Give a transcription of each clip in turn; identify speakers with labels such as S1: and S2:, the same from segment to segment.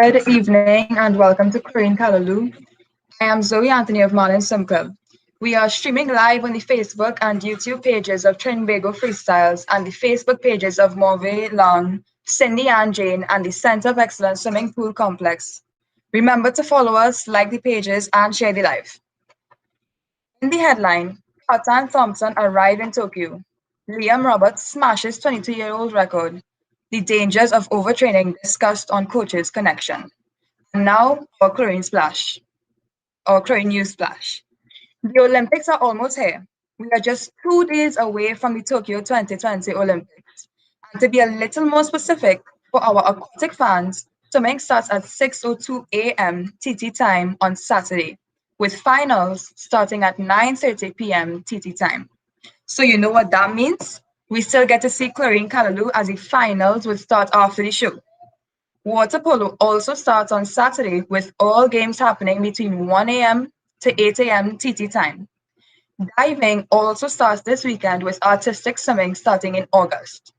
S1: Good evening and welcome to Chlorine Callaloo. I am Zoe Anthony of Marlin Swim Club. We are streaming live on the Facebook and YouTube pages of Tobago Freestyles and the Facebook pages of Marva Long, Cindy and Jane, and the Center of Excellence Swimming Pool Complex. Remember to follow us, like the pages, and share the live. In the headline, Carter Thompson arrive in Tokyo. Liam Roberts smashes 22-year-old record. The dangers of overtraining discussed on coaches' connection. And now, our Chlorine Splash, our Chlorine News Splash. The Olympics are almost here. We are just 2 days away from the Tokyo 2020 Olympics. And to be a little more specific, for our aquatic fans, swimming starts at 6:02 a.m. TT time on Saturday, with finals starting at 9:30 p.m. TT time. So you know what that means? We still get to see Chlorine Callaloo as the finals will start after the show. Water polo also starts on Saturday with all games happening between 1 a.m. to 8 a.m. TT time. Diving also starts this weekend with artistic swimming starting in August.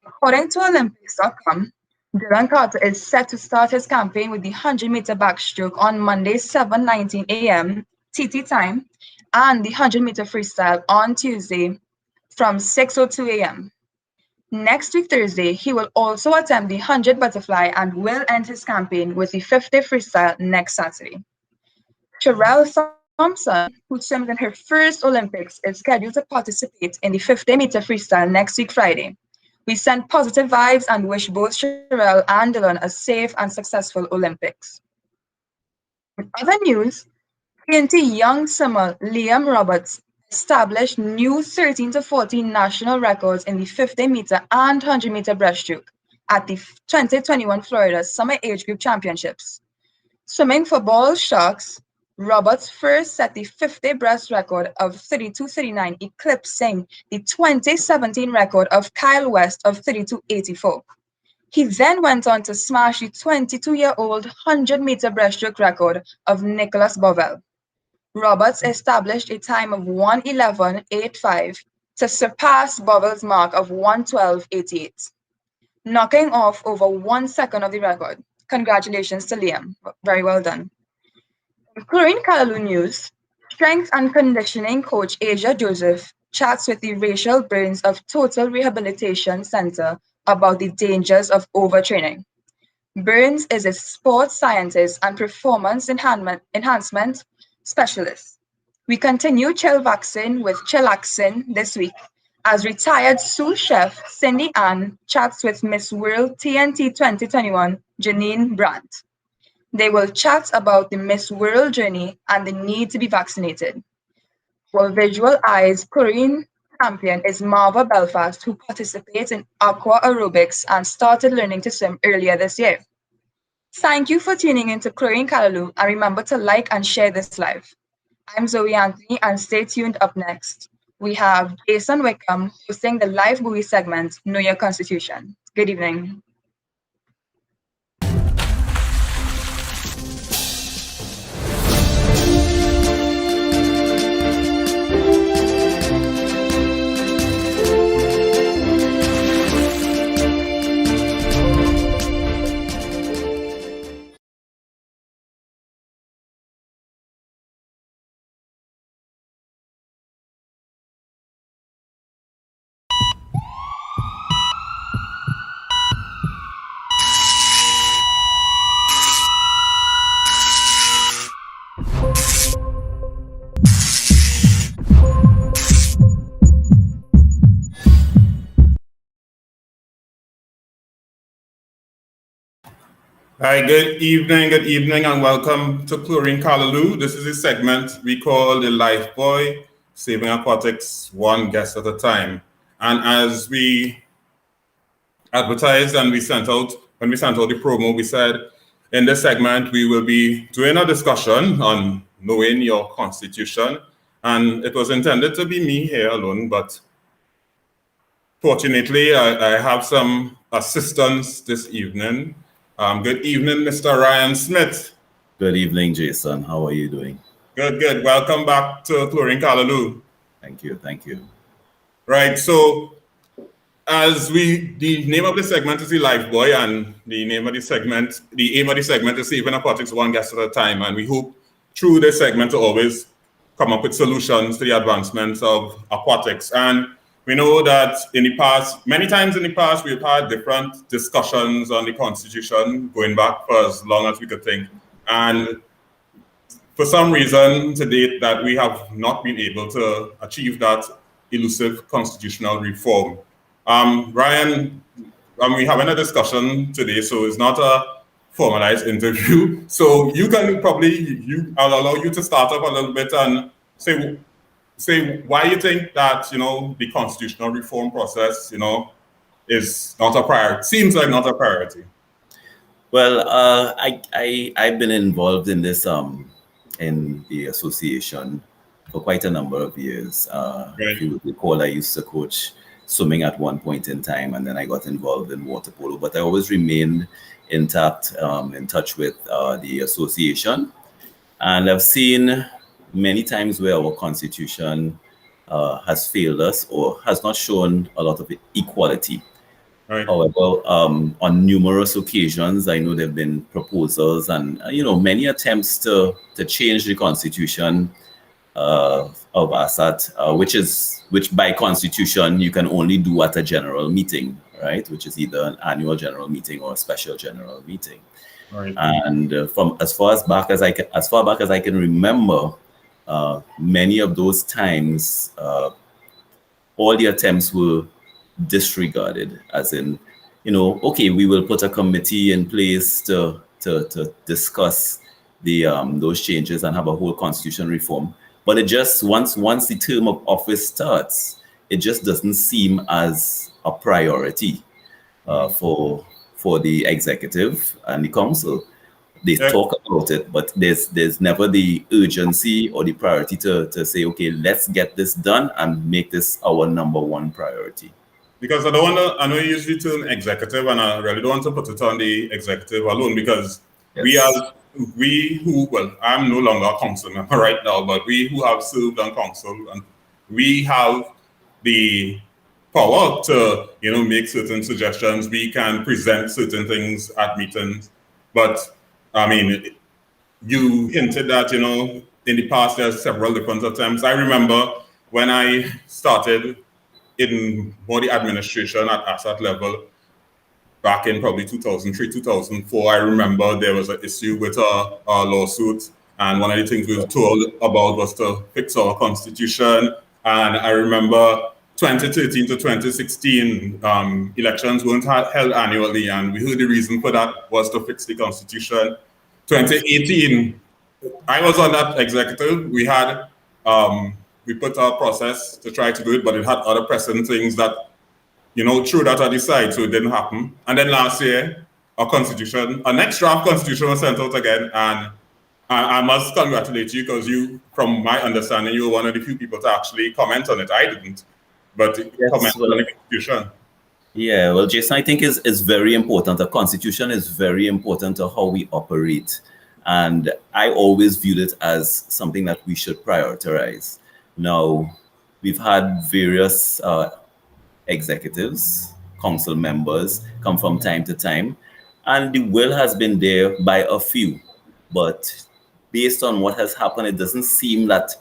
S1: According to Olympics.com, Dylan Carter is set to start his campaign with the 100-meter backstroke on Monday, 7:19 a.m. TT time, and the 100-meter freestyle on Tuesday from 6:02 a.m. Next week, Thursday, he will also attempt the 100 butterfly and will end his campaign with the 50 freestyle next Saturday. Rachelle Thompson, who swims in her first Olympics, is scheduled to participate in the 50-meter freestyle next week, Friday. We send positive vibes and wish both Rachelle and Dylan a safe and successful Olympics. In other news, TNT young swimmer Liam Roberts established new 13 to 14 national records in the 50-meter and 100-meter breaststroke at the 2021 Florida Summer Age Group Championships. Swimming for Ball Sharks, Roberts first set the 50 breast record of 32:39, eclipsing the 2017 record of Kyle West of 32:84. He then went on to smash the 22-year-old 100-meter breaststroke record of Nicholas Bovell. Roberts established a time of 1:11.85 to surpass Bovell's mark of 1:12.88, knocking off over 1 second of the record. Congratulations to Liam. Very well done. In Chlorine Callaloo news, strength and conditioning coach Asia Joseph chats with the Rachelle Burns of Total Rehabilitation Center about the dangers of overtraining. Burns is a sports scientist and performance enhancement specialist. We continue ChillVaxin with ChillaxCin this week as retired sous chef Cindy Ann chats with Miss World TNT 2021 Jeanine Brandt. They will chat about the Miss World journey and the need to be vaccinated. Our Visual Eyes Chlorine Champion is Marva Belfast, who participates in Aqua Aerobics and started learning to swim earlier this year. Thank you for tuning into Chlorine Callaloo, and remember to like and share this live. I'm Zoe Anthony, and stay tuned. Up next, we have Jason Wickham hosting the Lifebuoy segment, Know Your Constitution. Good evening.
S2: Hi, good evening, and welcome to Chlorine Callaloo. This is a segment we call the Lifebuoy, saving aquatics one guest at a time. And as we advertised and when we sent out the promo, we said in this segment we will be doing a discussion on knowing your constitution. And it was intended to be me here alone, but fortunately I have some assistance this evening. Good evening, Mr. Ryan Smith.
S3: Good evening, Jason. How are you doing?
S2: Good. Welcome back to Chlorine Callaloo.
S3: Thank you.
S2: Right, so the name of the segment is the Lifebuoy, and the aim of the segment is saving aquatics one guest at a time. And we hope through this segment to always come up with solutions to the advancements of aquatics. And we know that many times in the past, we've had different discussions on the Constitution going back for as long as we could think. And for some reason to date that we have not been able to achieve that elusive constitutional reform. Ryan, we're having a discussion today, so it's not a formalized interview. So you can I'll allow you to start up a little bit and say why you think that, the constitutional reform process, is not a priority, seems like not a priority.
S3: Well, I've been involved in this in the association for quite a number of years.
S2: Right.
S3: If you recall, I used to coach swimming at one point in time, and then I got involved in water polo, but I always remained intact, in touch with the association. And I've seen many times where our constitution has failed us or has not shown a lot of equality.
S2: Right.
S3: However, on numerous occasions, I know there have been proposals and many attempts to change the constitution of ASATT, which by constitution you can only do at a general meeting, right? Which is either an annual general meeting or a special general meeting.
S2: Right.
S3: And from as far back as I can remember, many of those times, all the attempts were disregarded, as in, okay, we will put a committee in place to discuss those changes and have a whole constitution reform. But it just once the term of office starts, it just doesn't seem as a priority for the executive and the council. They talk about it, but there's never the urgency or the priority to say, okay, let's get this done and make this our number one priority.
S2: Because I know you use the term executive, and I really don't want to put it on the executive alone, because
S3: Yes.
S2: I'm no longer a council member right now, but we who have served on council, and we have the power to, make certain suggestions. We can present certain things at meetings. But I mean, you hinted that, in the past, there's several different attempts. I remember when I started in body administration at ASATT level, back in probably 2003, 2004, I remember there was an issue with a lawsuit, and one of the things we were told about was to fix our constitution. And I remember 2013 to 2016, elections weren't held annually, and we heard the reason for that was to fix the constitution. 2018, I was on that executive. We put our process to try to do it, but it had other pressing things that, threw that at the side, so it didn't happen. And then last year, our next draft constitution was sent out again, and I must congratulate you, because you, from my understanding, you were one of the few people to actually comment on it. I didn't, but comment on the constitution.
S3: Yeah, well, Jason, I think is very important. The constitution is very important to how we operate. And I always viewed it as something that we should prioritize. Now, we've had various executives, council members come from time to time, and the will has been there by a few. But based on what has happened, it doesn't seem that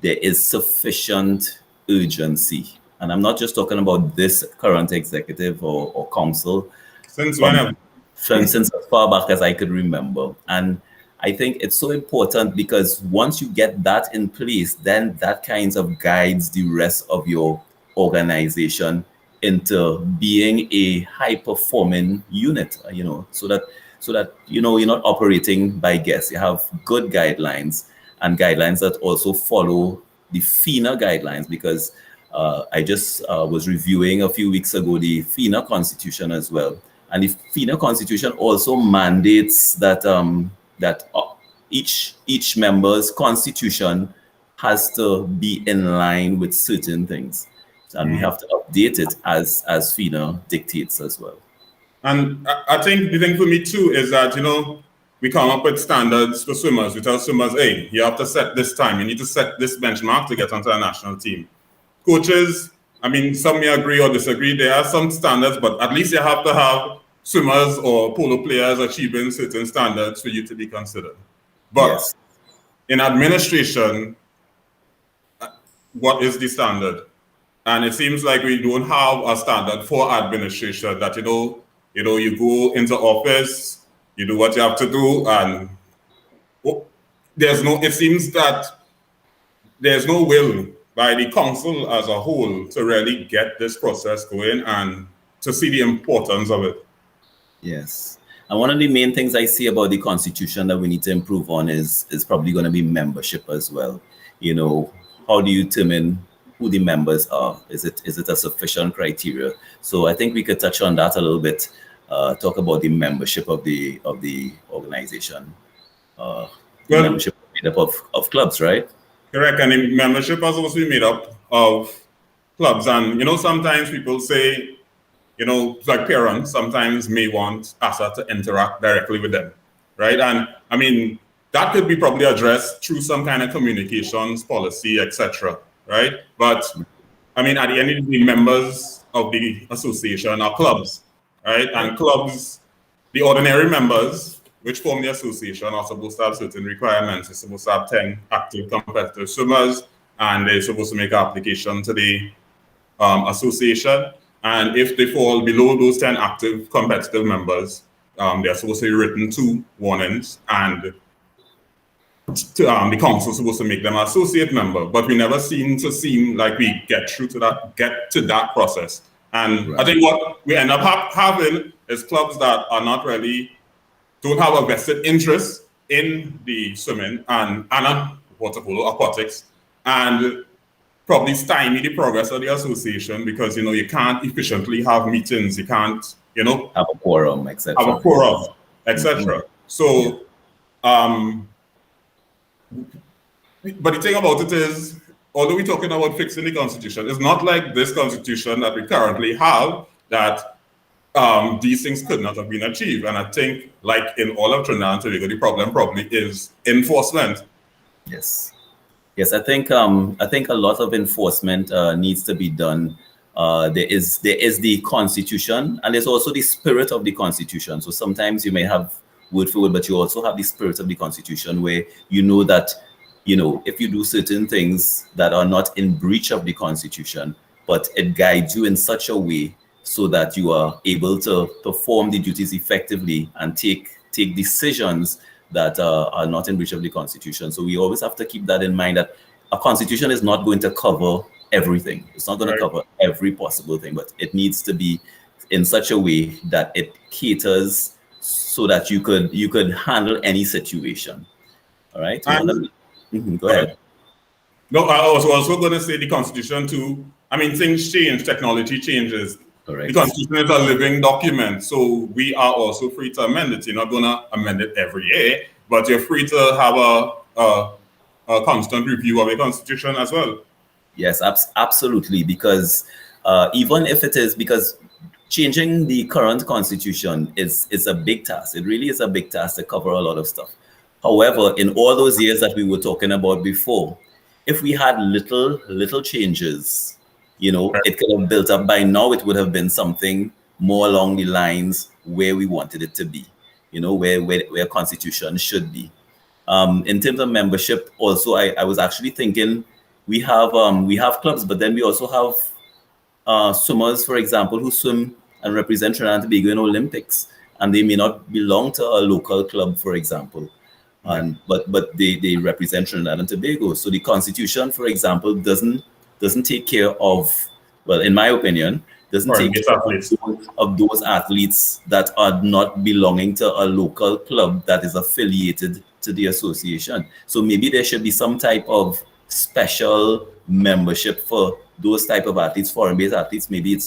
S3: there is sufficient urgency. And I'm not just talking about this current executive or council.
S2: Since whenever?
S3: Since as far back as I could remember. And I think it's so important, because once you get that in place, then that kind of guides the rest of your organization into being a high-performing unit, so that you're not operating by guess. You have good guidelines, and guidelines that also follow the FINA guidelines, because I just was reviewing a few weeks ago the FINA Constitution as well. And the FINA Constitution also mandates that each member's constitution has to be in line with certain things. And we have to update it as FINA dictates as well.
S2: And I think the thing for me too is that, we come up with standards for swimmers. We tell swimmers, hey, you have to set this time. You need to set this benchmark to get onto a national team. Coaches I mean, some may agree or disagree. There are some standards, but at least you have to have swimmers or polo players achieving certain standards for you to be considered. But
S3: Yes.
S2: in administration, what is the standard? And it seems like we don't have a standard for administration that, you go into office, you do what you have to do, and it seems that there's no will by the council as a whole to really get this process going and to see the importance of it.
S3: Yes. And one of the main things I see about the Constitution that we need to improve on is probably going to be membership as well. How do you determine who the members are? Is it a sufficient criteria? So I think we could touch on that a little bit, talk about the membership of the organization. Membership made up of clubs, right?
S2: Correct. And the membership is supposed to be made up of clubs. And, sometimes people say, like parents sometimes may want ASATT to interact directly with them, right? And I mean, that could be probably addressed through some kind of communications policy, etc., right? But I mean, at the end of the day, members of the association are clubs, right? And clubs, the ordinary members, which form the association, are supposed to have certain requirements. They're supposed to have 10 active competitive swimmers, and they're supposed to make an application to the association. And if they fall below those 10 active competitive members, they're supposed to be written 2 warnings, and the council is supposed to make them an associate member. But we never seem like we get to that process. And right. I think what we end up having is clubs that are not really, don't have a vested interest in the swimming and water polo, aquatics, and probably stymie the progress of the association because, you can't efficiently have meetings. You can't,
S3: have a quorum, etc.
S2: Mm-hmm. So, but the thing about it is, although we're talking about fixing the Constitution, it's not like this Constitution that we currently have that these things could not have been achieved. And I think, like in all of Trinidad and Tobago, the problem probably is enforcement.
S3: Yes. Yes, I think a lot of enforcement needs to be done. There is the Constitution, and there's also the spirit of the Constitution. So sometimes you may have word for word, but you also have the spirit of the Constitution, where that if you do certain things that are not in breach of the Constitution, but it guides you in such a way so that you are able to perform the duties effectively and take decisions that are not in breach of the Constitution. So we always have to keep that in mind, that a Constitution is not going to cover everything. It's not going to cover every possible thing, but it needs to be in such a way that it caters so that you could handle any situation. All right? Go ahead.
S2: No, I was also going to say the Constitution too. I mean, things change, technology changes. Correct. The Constitution is a living document, so we are also free to amend it. You're not going to amend it every year, but you're free to have a constant review of the Constitution as well.
S3: Yes, absolutely, because even if it is, because changing the current Constitution is a big task. It really is a big task to cover a lot of stuff. However, in all those years that we were talking about before, if we had little changes, it could have built up. By now, it would have been something more along the lines where we wanted it to be, where Constitution should be. In terms of membership, also, I was actually thinking we have clubs, but then we also have swimmers, for example, who swim and represent Trinidad and Tobago in Olympics, and they may not belong to a local club, for example. But they represent Trinidad and Tobago. So the Constitution, for example, doesn't take care of, well, in my opinion, doesn't take care of those athletes that are not belonging to a local club that is affiliated to the association. So maybe there should be some type of special membership for those type of athletes, foreign-based athletes. Maybe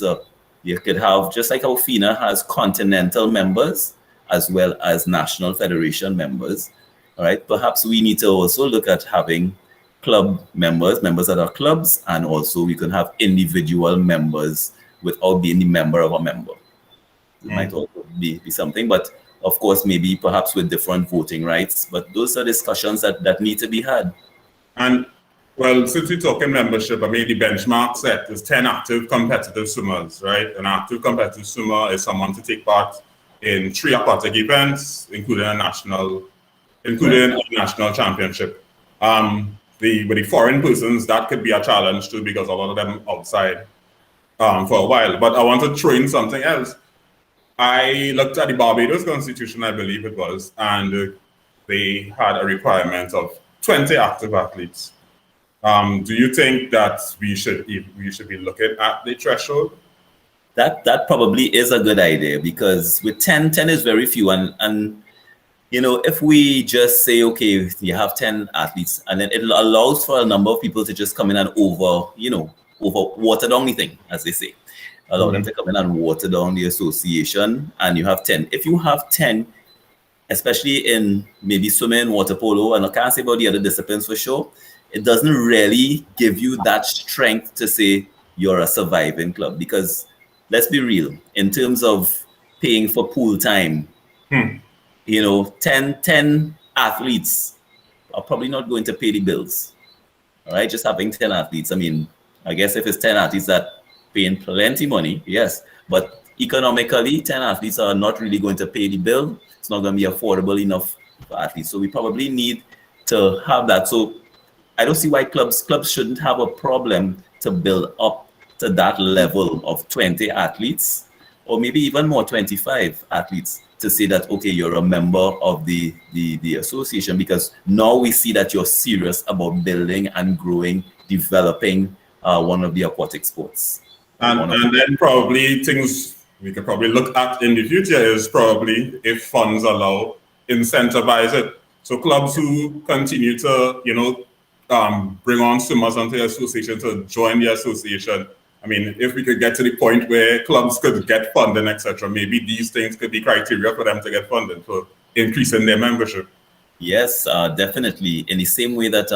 S3: you could have, just like how FINA has continental members as well as national federation members. All right, perhaps we need to also look at having club members that are clubs, and also we can have individual members without being the member of a member. It might also be something, but of course, maybe perhaps with different voting rights. But those are discussions that need to be had.
S2: And Well, since we're talking membership, I mean, the benchmark set is 10 active competitive swimmers, right? An active competitive swimmer is someone to take part in 3 aquatic events, including a national championship. With the foreign persons, that could be a challenge too, because a lot of them outside for a while. But I want to throw in something else. I looked at the Barbados Constitution, I believe it was, and they had a requirement of 20 active athletes. Do you think that we should be looking at the threshold?
S3: That probably is a good idea, because with 10 is very few, and you know, if we just say, okay, you have 10 athletes, and then it allows for a number of people to just come in and over water down the thing, as they say. Allow them to come in and water down the association, and you have 10. If you have 10, especially in maybe swimming, water polo, and I can't say about the other disciplines for sure, it doesn't really give you that strength to say you're a surviving club. Because let's be real, in terms of paying for pool time, 10 athletes are probably not going to pay the bills. All right, just having 10 athletes. I mean, I guess if it's 10 athletes that paying plenty money, yes, but economically, 10 athletes are not really going to pay the bill. It's not going to be affordable enough for athletes. So we probably need to have that. So I don't see why clubs shouldn't have a problem to build up to that level of 20 athletes, or maybe even more, 25 athletes, to say that, okay, you're a member of the association, because now we see that you're serious about building and growing, developing one of the aquatic sports.
S2: And then probably things we could probably look at in the future is probably, if funds allow, incentivize it. So clubs who continue to, bring on swimmers onto the association to join the association. I mean, if we could get to the point where clubs could get funding, etc., maybe these things could be criteria for them to get funded for increasing their membership.
S3: Yes, definitely. In the same way that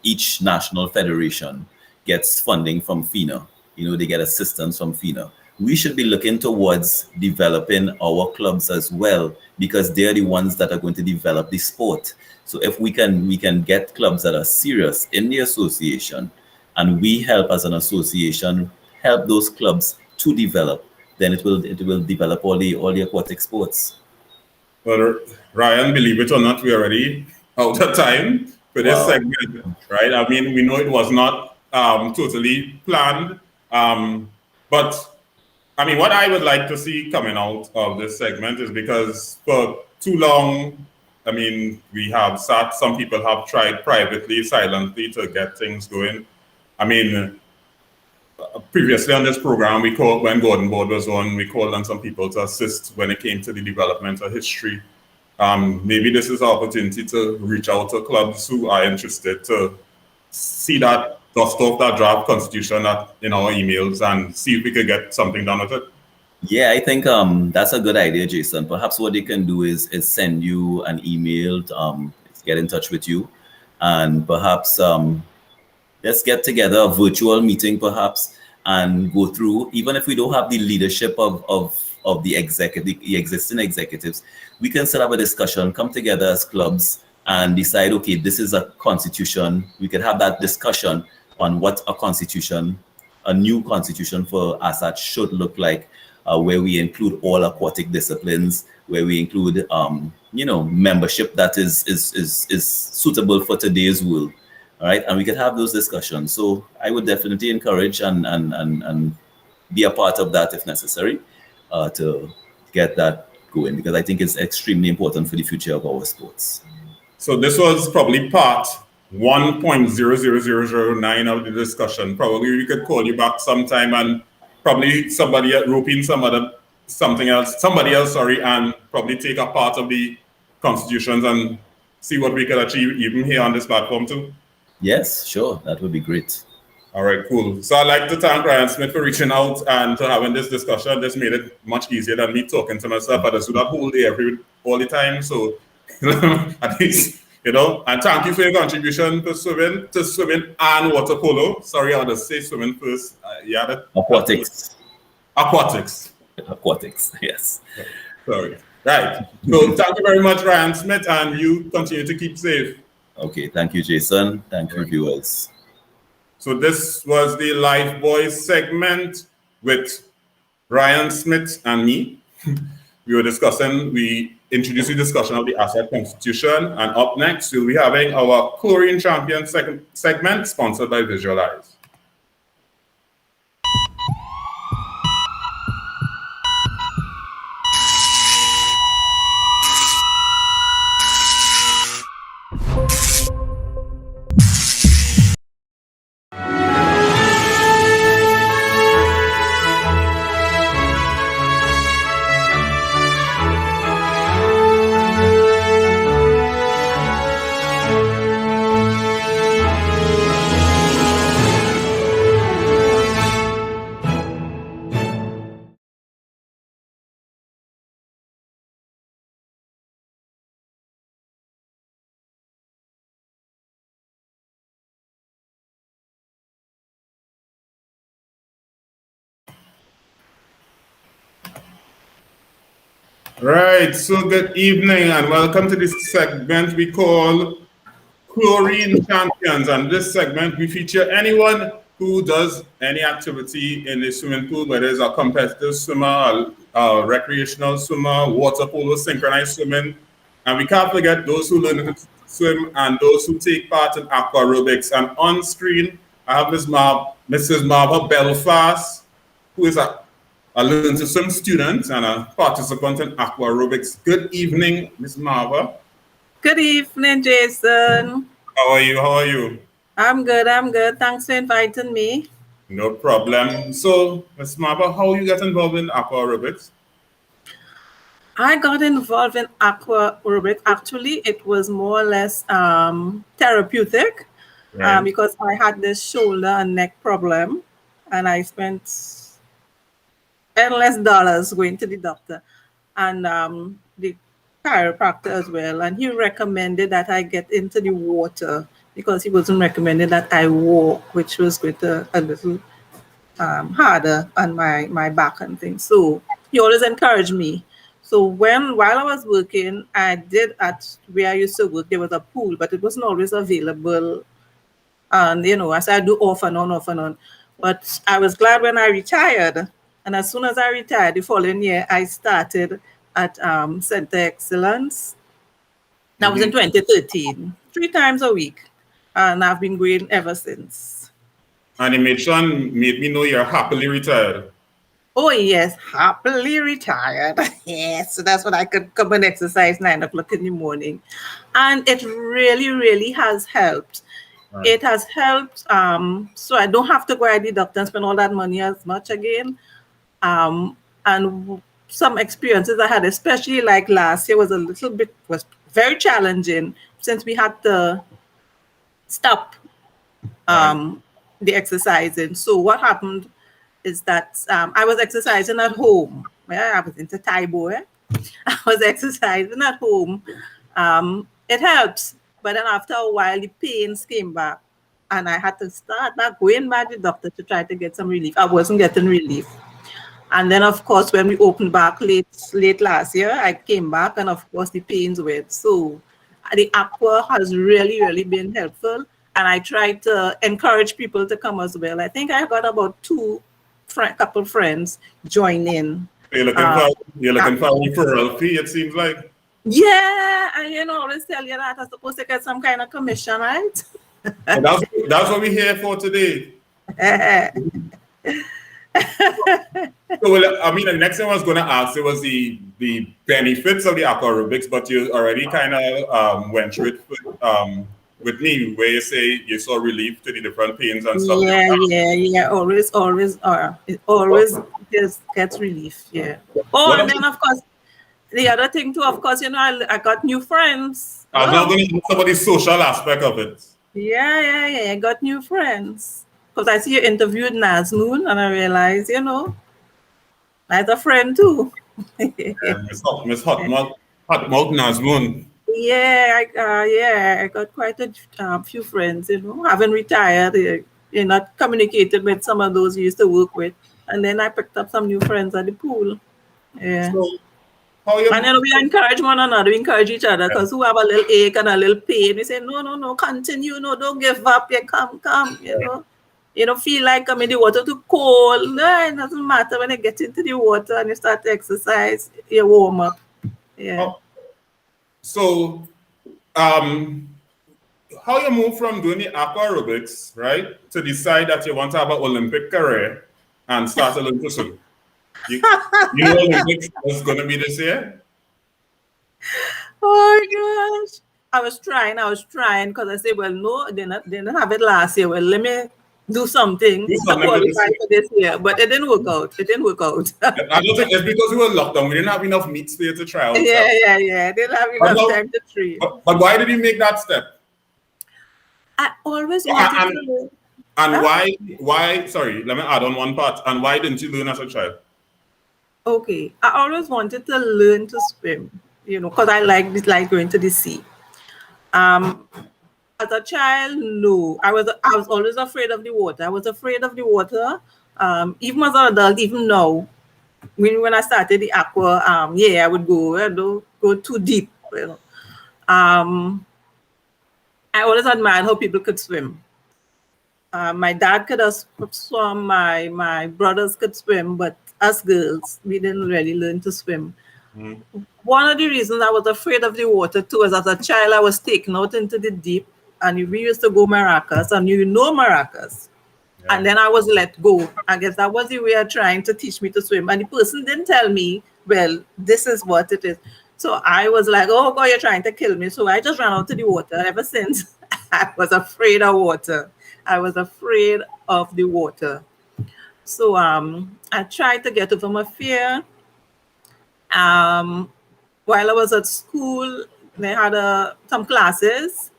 S3: each national federation gets funding from FINA, they get assistance from FINA. We should be looking towards developing our clubs as well, because they're the ones that are going to develop the sport. So if we can get clubs that are serious in the association, and we help as an association help those clubs to develop, then it will develop all the aquatic sports.
S2: Well, Ryan, believe it or not, we're already out of time for this segment, right? I mean, we know it was not totally planned, but I mean, what I would like to see coming out of this segment is, because for too long, I mean, some people have tried privately, silently to get things going. I mean, previously on this program, when Gordon Board was on, we called on some people to assist when it came to the development of history. Maybe this is an opportunity to reach out to clubs who are interested to see that, dust off that draft constitution in our emails, and see if we could get something done with it.
S3: Yeah, I think that's a good idea, Jason. Perhaps what they can do is send you an email, get in touch with you, and perhaps let's get together a virtual meeting, perhaps, and go through. Even if we don't have the leadership of the existing executives, we can set up a discussion, come together as clubs, and decide, okay, this is a constitution. We could have that discussion on what a new constitution for ASATT should look like, where we include all aquatic disciplines, where we include membership that is suitable for today's world. All right, and we could have those discussions. So I would definitely encourage and be a part of that if necessary, to get that going, because I think it's extremely important for the future of our sports.
S2: So this was probably part 1.00009 of the discussion. Probably we could call you back sometime, and probably somebody rope in somebody else, and probably take a part of the constitutions and see what we can achieve even here on this platform too.
S3: Yes, sure. That would be great.
S2: All right, cool. So I'd like to thank Ryan Smith for reaching out and to having this discussion. This made it much easier than me talking to myself. I just do that whole day all the time. So at least, and thank you for your contribution to swimming and water polo. Sorry, I'll just say swimming first.
S3: Aquatics.
S2: Aquatics,
S3: yes.
S2: Sorry. Right. So thank you very much, Ryan Smith, and you continue to keep safe.
S3: Okay, thank you, Jason. Thank you, viewers.
S2: So this was the Lifebuoy segment with Ryan Smith and me. We introduced the discussion of the ASATT Constitution, and up next we'll be having our Chlorine Champion segment sponsored by Visual Eyes. Right, so good evening and welcome to this segment we call Chlorine Champions. And this segment we feature anyone who does any activity in the swimming pool, whether it's a competitive swimmer, a recreational swimmer, water polo, synchronized swimming. And we can't forget those who learn to swim and those who take part in Aqua Aerobics. And on screen, I have Mrs. Marva Belfast, who is a Learn to Swim student and a participant in Aqua Aerobics. Good evening, Ms. Marva.
S4: Good evening, Jason.
S2: How are you?
S4: I'm good. Thanks for inviting me.
S2: No problem. So, Ms. Marva, how you get involved in Aqua Aerobics?
S4: I got involved in Aqua Aerobics. Actually, it was more or less therapeutic, right. Because I had this shoulder and neck problem, and I spent endless dollars going to the doctor and the chiropractor as well. And he recommended that I get into the water because he wasn't recommending that I walk, which was a little harder on my back and things. So he always encouraged me. So while I was working, I did at where I used to work, there was a pool, but it wasn't always available. And, as I do off and on. But I was glad when I retired. And as soon as I retired, the following year, I started at Center Excellence. That was in 2013, 3 times a week. And I've been going ever since.
S2: Animation made me know you're happily retired.
S4: Oh, yes, happily retired. Yes, so that's when I could come and exercise 9 o'clock in the morning. And it really, really has helped. Right. It has helped. So I don't have to go to the doctor and spend all that money as much again. And some experiences I had, especially like last year, was very challenging since we had to stop the exercising. So what happened is that I was exercising at home. I was into Tobago. I was exercising at home. It helps, but then after a while, the pains came back, and I had to start back going back to the doctor to try to get some relief. I wasn't getting relief. And then, of course, when we opened back late last year, I came back, and of course, the pains went. So the Aqua has really, really been helpful. And I try to encourage people to come as well. I think I got about couple friends join in.
S2: You're looking for a referral fee, it seems like.
S4: Yeah, and I always tell you that I'm supposed to get some kind of commission, right?
S2: That's what we're here for today. So, the next thing I was going to ask you was the benefits of the Aqua Aerobics, but you already kind of went through it with me, where you say you saw relief to the different pains and stuff.
S4: Yeah. It always just gets relief. Yeah. And then of course, the other thing too, of course, I got new friends.
S2: I was not going to talk about the social aspect of it.
S4: Yeah. I got new friends. Because I see you interviewed Nazmoon, and I realized, as a friend too.
S2: Miss Hotmouth Nazmoon.
S4: Yeah, I got quite a few friends, having retired, not communicated with some of those you used to work with. And then I picked up some new friends at the pool. Yeah. So, and then we encourage one another, we encourage each other, because who have a little ache and a little pain, we say, no, continue, don't give up, come, you don't feel like I'm in the water too cold. No, it doesn't matter when you get into the water and you start to exercise, you warm up. Yeah.
S2: Oh, so, how you move from doing the aqua aerobics, right, to decide that you want to have an Olympic career and start to learn to swim? You know Olympics is going to be this year?
S4: Oh my gosh. I was trying because I said, well, no, they didn't have it last year. Well, let me do something to qualify for this year. But it didn't work out. I don't think
S2: it's because we were locked down. We didn't have enough meets there to try out.
S4: Yeah. Didn't have enough time to train.
S2: But why did you make that step?
S4: I always wanted to learn.
S2: And why, sorry, let me add on one part. And why didn't you learn as a child?
S4: Okay. I always wanted to learn to swim, because I like going to the sea. As a child, no. I was always afraid of the water. I was afraid of the water. Even as an adult, even now, when I started the aqua, I would go too deep. I always admired how people could swim. My dad could have swum, my brothers could swim, but us girls, we didn't really learn to swim. Mm. One of the reasons I was afraid of the water too is as a child, I was taken out into the deep, and we used to go Maracas, and Maracas. Yeah. And then I was let go. I guess that was the way of trying to teach me to swim. And the person didn't tell me, well, this is what it is. So I was like, oh God, you're trying to kill me. So I just ran out to the water. Ever since, I was afraid of water. I was afraid of the water. So I tried to get over my fear. While I was at school, they had some classes.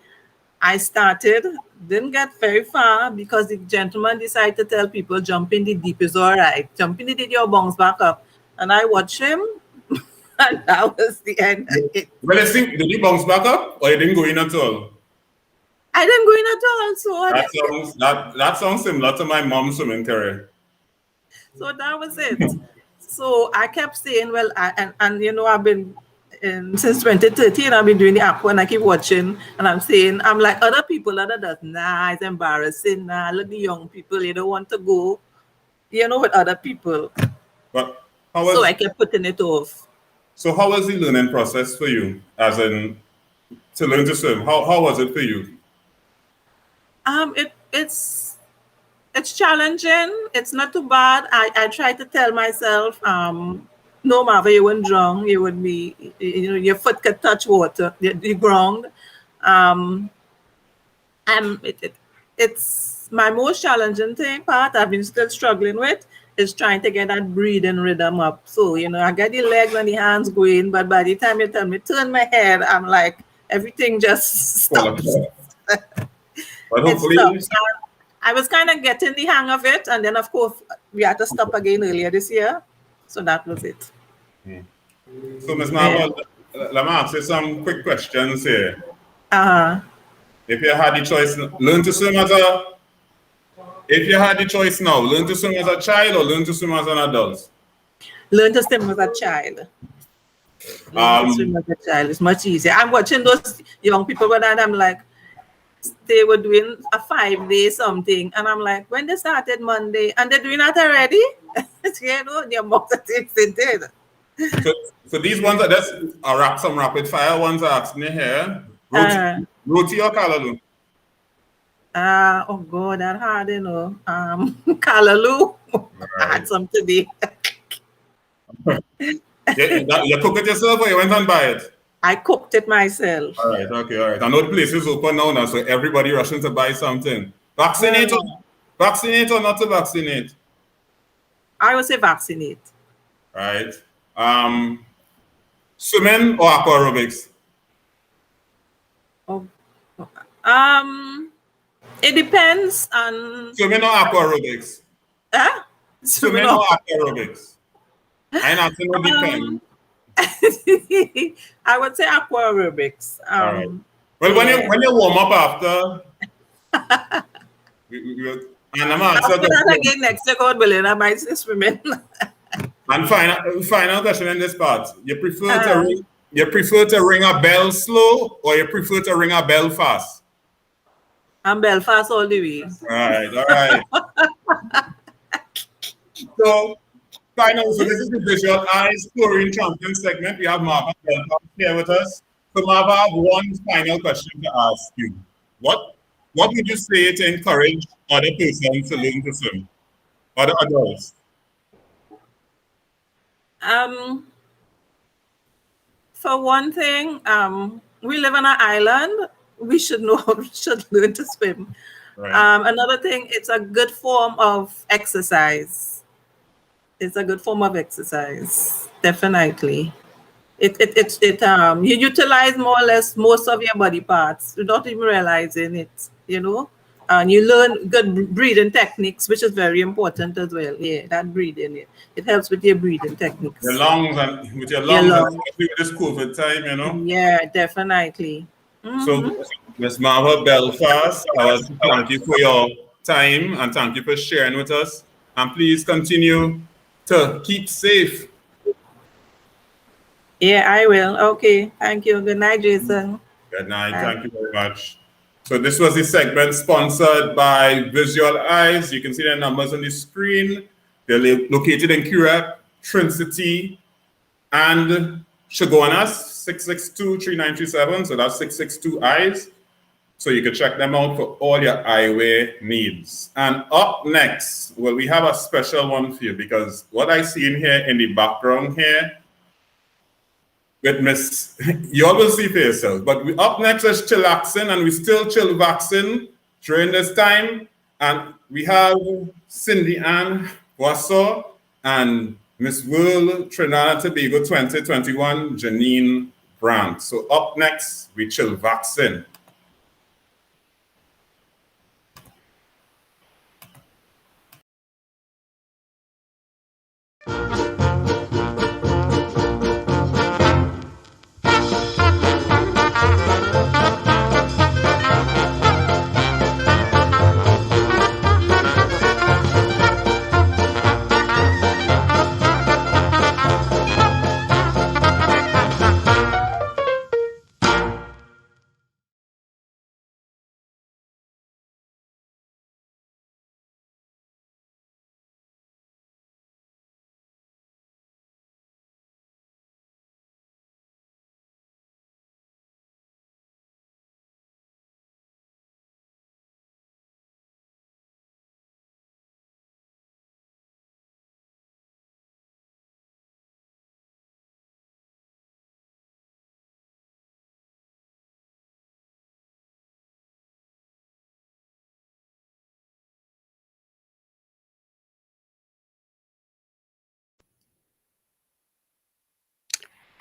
S4: I started, didn't get very far because the gentleman decided to tell people jump in the deep is all right. Jump in the deep, you'll bounce back up. And I watched him, and that was the end of it.
S2: Well, did you bounce back up, or you didn't go in at all?
S4: I didn't go in at all. So
S2: that sounds similar to my mom's swimming career.
S4: So that was it. So I kept saying, well, I've been since 2013, I've been doing the aqua, and I keep watching, and I'm like other people, nah, it's embarrassing. Nah, look, the young people, they don't want to go, with other people.
S2: But
S4: so I kept putting it off.
S2: So how was the learning process for you, as in to learn to swim? How was it for you?
S4: It's challenging. It's not too bad. I try to tell myself, no, Marva, you wouldn't drown. You would be, your foot could touch water, the ground. It's my most challenging part I've been still struggling with is trying to get that breathing rhythm up. So, I get the legs and the hands going, but by the time you tell me, turn my head, I'm like, everything just stops.
S2: But hopefully,
S4: I was kind of getting the hang of it, and then of course we had to stop again earlier this year, so that was it.
S2: So Ms. Marva, let me ask you some quick questions here. If you had the choice, learn to swim if you had the choice now, learn to swim as a child or learn to swim as an adult?
S4: Learn to swim as a child. Learn to swim as a child. It's much easier. I'm watching those young people, and I'm like, they were doing a 5-day something, and I'm like, when they started Monday, and they're doing that already? The amount of things they did.
S2: So these ones are some rapid fire ones are asking you here. Roti or Callaloo?
S4: Oh God, that hard, Callaloo. Right. I had some today.
S2: You cook it yourself or you went and buy it?
S4: I cooked it myself.
S2: All right. I know the place is open now, so everybody rushing to buy something. Vaccinate or not to vaccinate?
S4: I would say vaccinate.
S2: Right. Swimming or aqua aerobics?
S4: It depends on
S2: swimming or aqua aerobics. Swimming or aqua aerobics. I not to know depend.
S4: I would say aqua aerobics.
S2: All right. Well, when you warm up after, and I'm
S4: after that again next year, God willing, I might say swimming.
S2: And final question in this part: you prefer to ring a bell slow or you prefer to ring a bell fast?
S4: I'm Belfast all the way.
S2: All right. So, final, so this is the Visual Eyes Chlorine Champion segment. We have Marva Belfast here with us. So, Marva, I have one final question to ask you. What would you say to encourage other persons to learn to swim? Other adults?
S4: For one thing, we live on an island. We should learn to swim.
S2: Right.
S4: Another thing, it's a good form of exercise. It's a good form of exercise, definitely. You utilize more or less most of your body parts without even realizing it, you know. And you learn good breathing techniques, which is very important as well. Yeah, that breathing, it helps with your breathing techniques.
S2: Your lungs and with your lungs, especially with this COVID time, you know.
S4: Yeah, definitely.
S2: So, Ms. Marva Belfast, I want to thank you for your time and thank you for sharing with us. And please continue to keep safe.
S4: Yeah, I will. Okay, thank you. Good night, Jason.
S2: Good night. Thank you very much. So this was the segment sponsored by Visual Eyes. You can see the numbers on the screen. They're located in Curragh, Trinity, and Chaguanas, 662-3937. So that's 662 Eyes. So you can check them out for all your eyewear needs. And up next, well, we have a special one for you because what I see in here in the background here with Miss, you all will see for yourself, but up next is ChillXin, and we still ChillVaxin during this time. And we have Cindy Boisson and Miss World Trinidad and Tobago 2021, Jeanine Brandt. So up next, we ChillVaxin.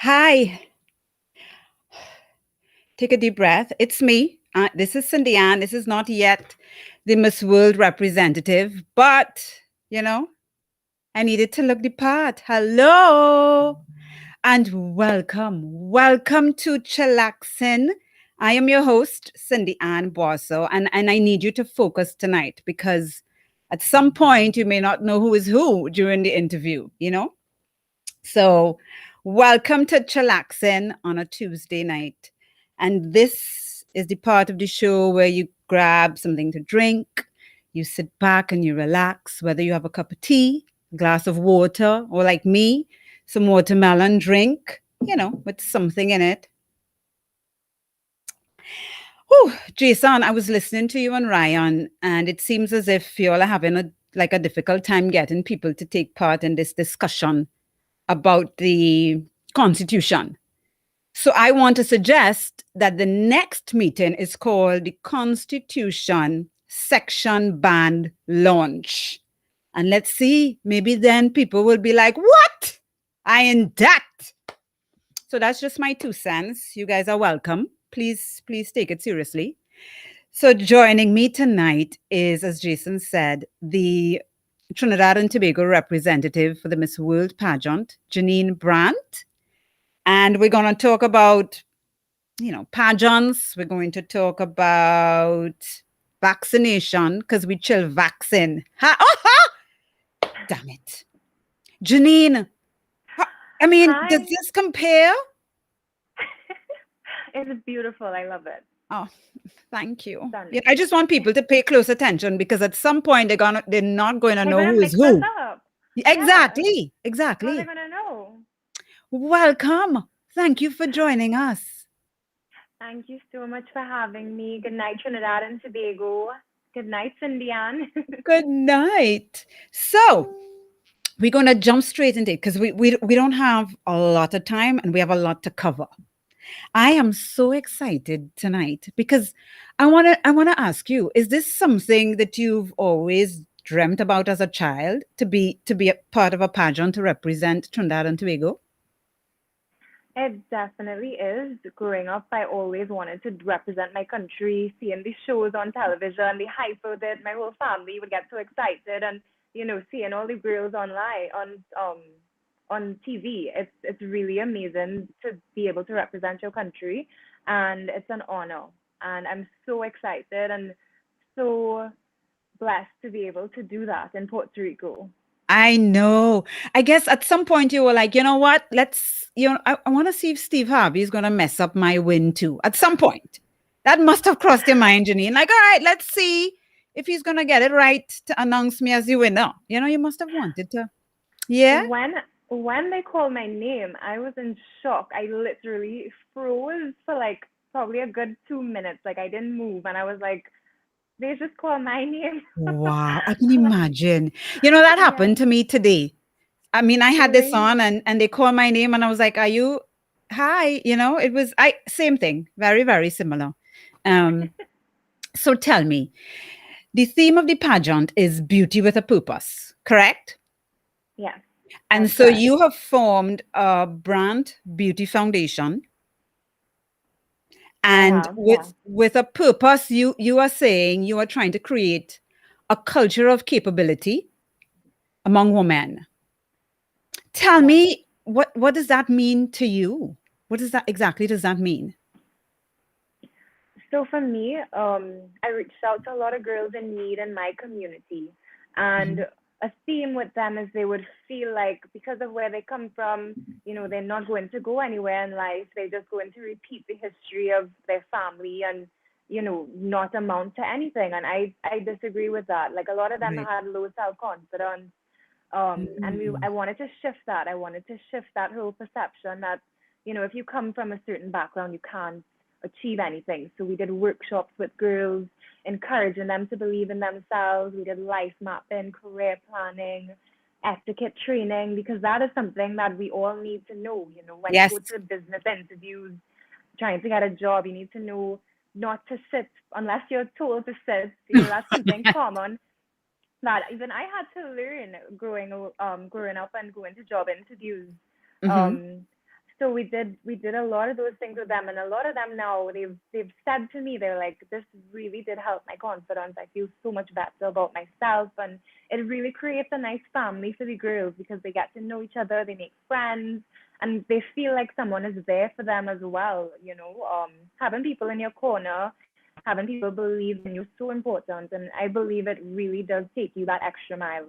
S5: Hi. Take a deep breath. It's me. This is Cindy Ann. This is not yet the Miss World representative, but, you know, I needed to look the part. Hello. And welcome. Welcome to ChillaxCin. I am your host, Cindy Ann Boisson, and I need you to focus tonight because at some point you may not know who is who during the interview, you know? So welcome to ChillaxCin on a Tuesday night. And this is the part of the show where you grab something to drink, you sit back and you relax, whether you have a cup of tea, a glass of water, or like me, some watermelon drink, you know, with something in it. Oh, Jason, I was listening to you and Ryan, and it seems as if you all are having a difficult time getting people to take part in this discussion about the Constitution. So I want to suggest that the next meeting is called the Constitution Section Band Launch. And let's see, maybe then people will be like, what? I in that. So that's just my 2 cents. You guys are welcome. Please take it seriously. So joining me tonight is, as Jason said, the Trinidad and Tobago representative for the Miss World pageant, Jeanine Brandt. And we're going to talk about, you know, pageants. We're going to talk about vaccination because we ChillVaxin. Damn it. Jeanine, I mean,
S6: Hi.
S5: does this compare?
S6: It's beautiful. I love it.
S5: Oh, thank you.
S6: Stunning.
S5: Yeah, I just want people to pay close attention because at some point they're not going to
S6: They're
S5: know
S6: gonna
S5: who is
S6: mix us
S5: who.
S6: up.
S5: Exactly.
S6: How are
S5: Exactly.
S6: they gonna know?
S5: Welcome. Thank you for joining us.
S6: Thank you so much for having me. Good night, Trinidad and Tobago. Good night, Cindy Ann.
S5: Good night. So we're going to jump straight into it because we don't have a lot of time and we have a lot to cover. I am so excited tonight because I want to ask you, is this something that you've always dreamt about as a child, to be a part of a pageant to represent Trinidad and Tobago?
S6: It definitely is. Growing up, I always wanted to represent my country, seeing the shows on television, the hype of it. My whole family would get so excited, and seeing all the girls online on TV. It's really amazing to be able to represent your country, and it's an honor. And I'm so excited and so blessed to be able to do that in Puerto Rico.
S5: I know. I guess at some point you were like, you know what? I want to see if Steve Harvey is going to mess up my win too. At some point. That must have crossed your mind, Jeanine. Like, all right, let's see if he's going to get it right to announce me as the winner. You must have wanted to. Yeah?
S6: When they called my name, I was in shock. I literally froze for like probably a good 2 minutes. Like I didn't move, and I was like, they just called my name.
S5: Wow, I can imagine. That happened to me today. I mean, I had this on and they called my name and I was like, are you, hi, it was, same thing, very, very similar. So tell me, the theme of the pageant is beauty with a purpose, correct?
S6: Yes.
S5: And so correct. You have formed a Brandt Beauty Foundation. And with a purpose, you are saying you are trying to create a culture of capability among women. Tell me, what does that mean to you? What does that mean?
S6: So for me, I reached out to a lot of girls in need in my community, and a theme with them is they would feel like because of where they come from, they're not going to go anywhere in life. They're just going to repeat the history of their family and, not amount to anything. And I disagree with that. Like a lot of them had low self-confidence. I wanted to shift that. I wanted to shift that whole perception that, if you come from a certain background, you can't achieve anything. So we did workshops with girls, encouraging them to believe in themselves. We did life mapping, career planning, etiquette training, because that is something that we all need to know. When you go to business interviews, trying to get a job, you need to know not to sit unless you're told to sit. That's something common that even I had to learn growing up and going to job interviews. So we did a lot of those things with them, and a lot of them now they've said to me, they're like, this really did help my confidence. I feel so much better about myself, and it really creates a nice family for the girls because they get to know each other, they make friends, and they feel like someone is there for them as well. Having people in your corner, having people believe in you is so important, and I believe it really does take you that extra mile.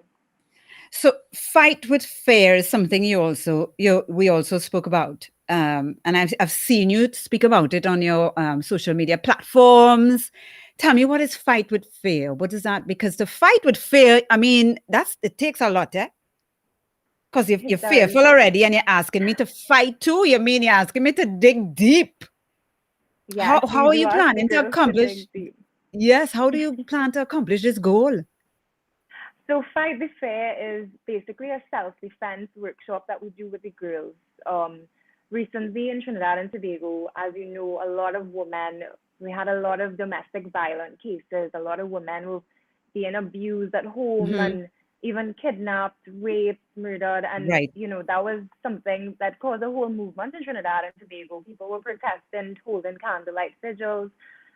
S5: So fight with fear is something we also spoke about, and I've seen you speak about it on your social media platforms. Tell me, what is fight with fear? What is that? Because to fight with fear, I mean, it takes a lot, Because you're fearful already, and you're asking me to fight too. You mean you're asking me to dig deep?
S6: Yes,
S5: how are you planning to accomplish? Yes, how do you plan to accomplish this goal?
S6: So Fight the Fear is basically a self-defense workshop that we do with the girls. Recently in Trinidad and Tobago, as you know, a lot of women, we had a lot of domestic violence cases. A lot of women were being abused at home and even kidnapped, raped, murdered. And, that was something that caused a whole movement in Trinidad and Tobago. People were protesting, holding candlelight vigils.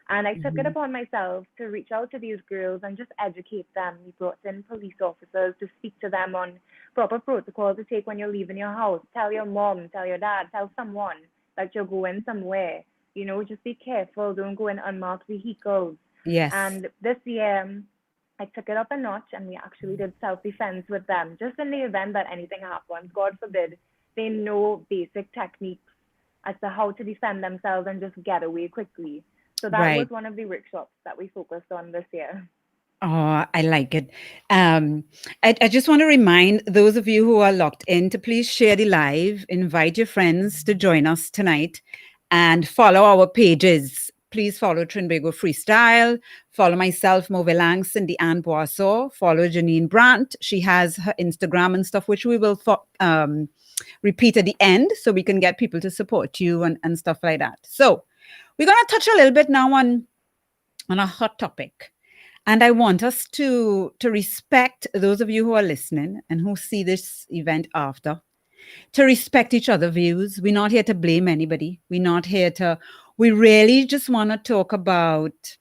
S6: And I took it upon myself to reach out to these girls and just educate them. We brought in police officers to speak to them on proper protocols to take when you're leaving your house. Tell your mom, tell your dad, tell someone that you're going somewhere. Just be careful. Don't go in unmarked vehicles.
S5: Yes.
S6: And this year, I took it up a notch, and we actually did self-defense with them. Just in the event that anything happens, God forbid, they know basic techniques as to how to defend themselves and just get away quickly. So that
S5: Right.
S6: was one of the workshops that we focused on this year.
S5: Oh, I like it. I just want to remind those of you who are locked in to please share the live, invite your friends to join us tonight, and follow our pages. Please follow Tobago Freestyle, follow myself, Movelang, Cindy Ann Boisson, follow Jeanine Brandt. She has her Instagram and stuff, which we will repeat at the end so we can get people to support you and stuff like that. So we're going to touch a little bit now on a hot topic. And I want us to respect those of you who are listening and who see this event after, to respect each other's views. We're not here to blame anybody. We really just want to talk about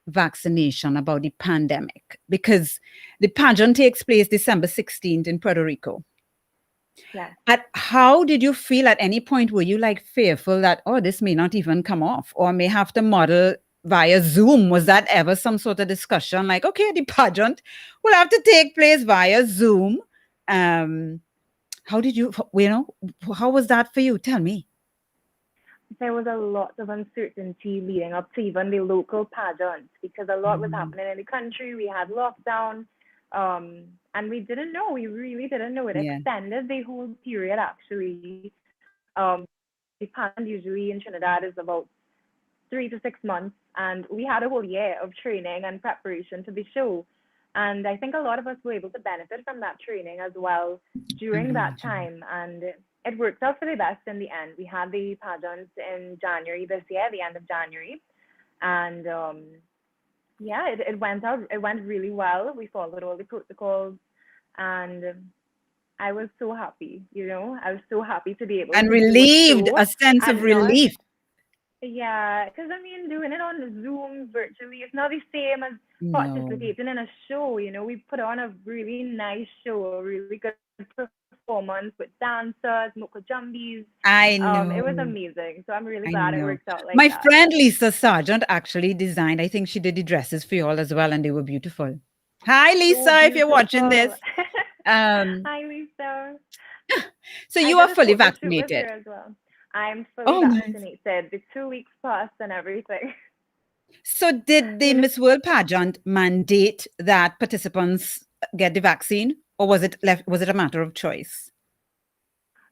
S5: vaccination, about the pandemic, because the pageant takes place December 16th in Puerto Rico.
S6: Yeah.
S5: How did you feel at any point? Were you like fearful that, oh, this may not even come off, or may have to model via Zoom? Was that ever some sort of discussion? Like, okay, the pageant will have to take place via Zoom. How did how was that for you? Tell me.
S6: There was a lot of uncertainty leading up to even the local pageant because a lot was happening in the country. We had lockdown, and we didn't know. We really didn't know. It extended the whole period, actually. The pageant usually in Trinidad is about 3 to 6 months, and we had a whole year of training and preparation for the show. And I think a lot of us were able to benefit from that training as well during that time. And it worked out for the best in the end. We had the pageant in January this year, the end of January. And it went really well. We followed all the protocols, and I was so happy, I was so happy to be able
S5: and
S6: to
S5: relieved,
S6: do
S5: a sense of relief.
S6: Yeah, because doing it on Zoom virtually, it's not the same as participating in a show. We put on a really nice show, a really good performance with dancers, Moko Jumbies.
S5: I know.
S6: It was amazing. So I'm really glad it worked out like
S5: My
S6: that.
S5: friend Lisa Sargent actually designed, I think she did the dresses for you all as well, and they were beautiful. Hi, Lisa,
S6: So
S5: if you're watching this.
S6: Hi, Lisa.
S5: So you are fully vaccinated.
S6: As well. I'm fully vaccinated.
S5: Nice.
S6: The 2 weeks passed and everything.
S5: So did the Miss World pageant mandate that participants get the vaccine, or was it a matter of choice?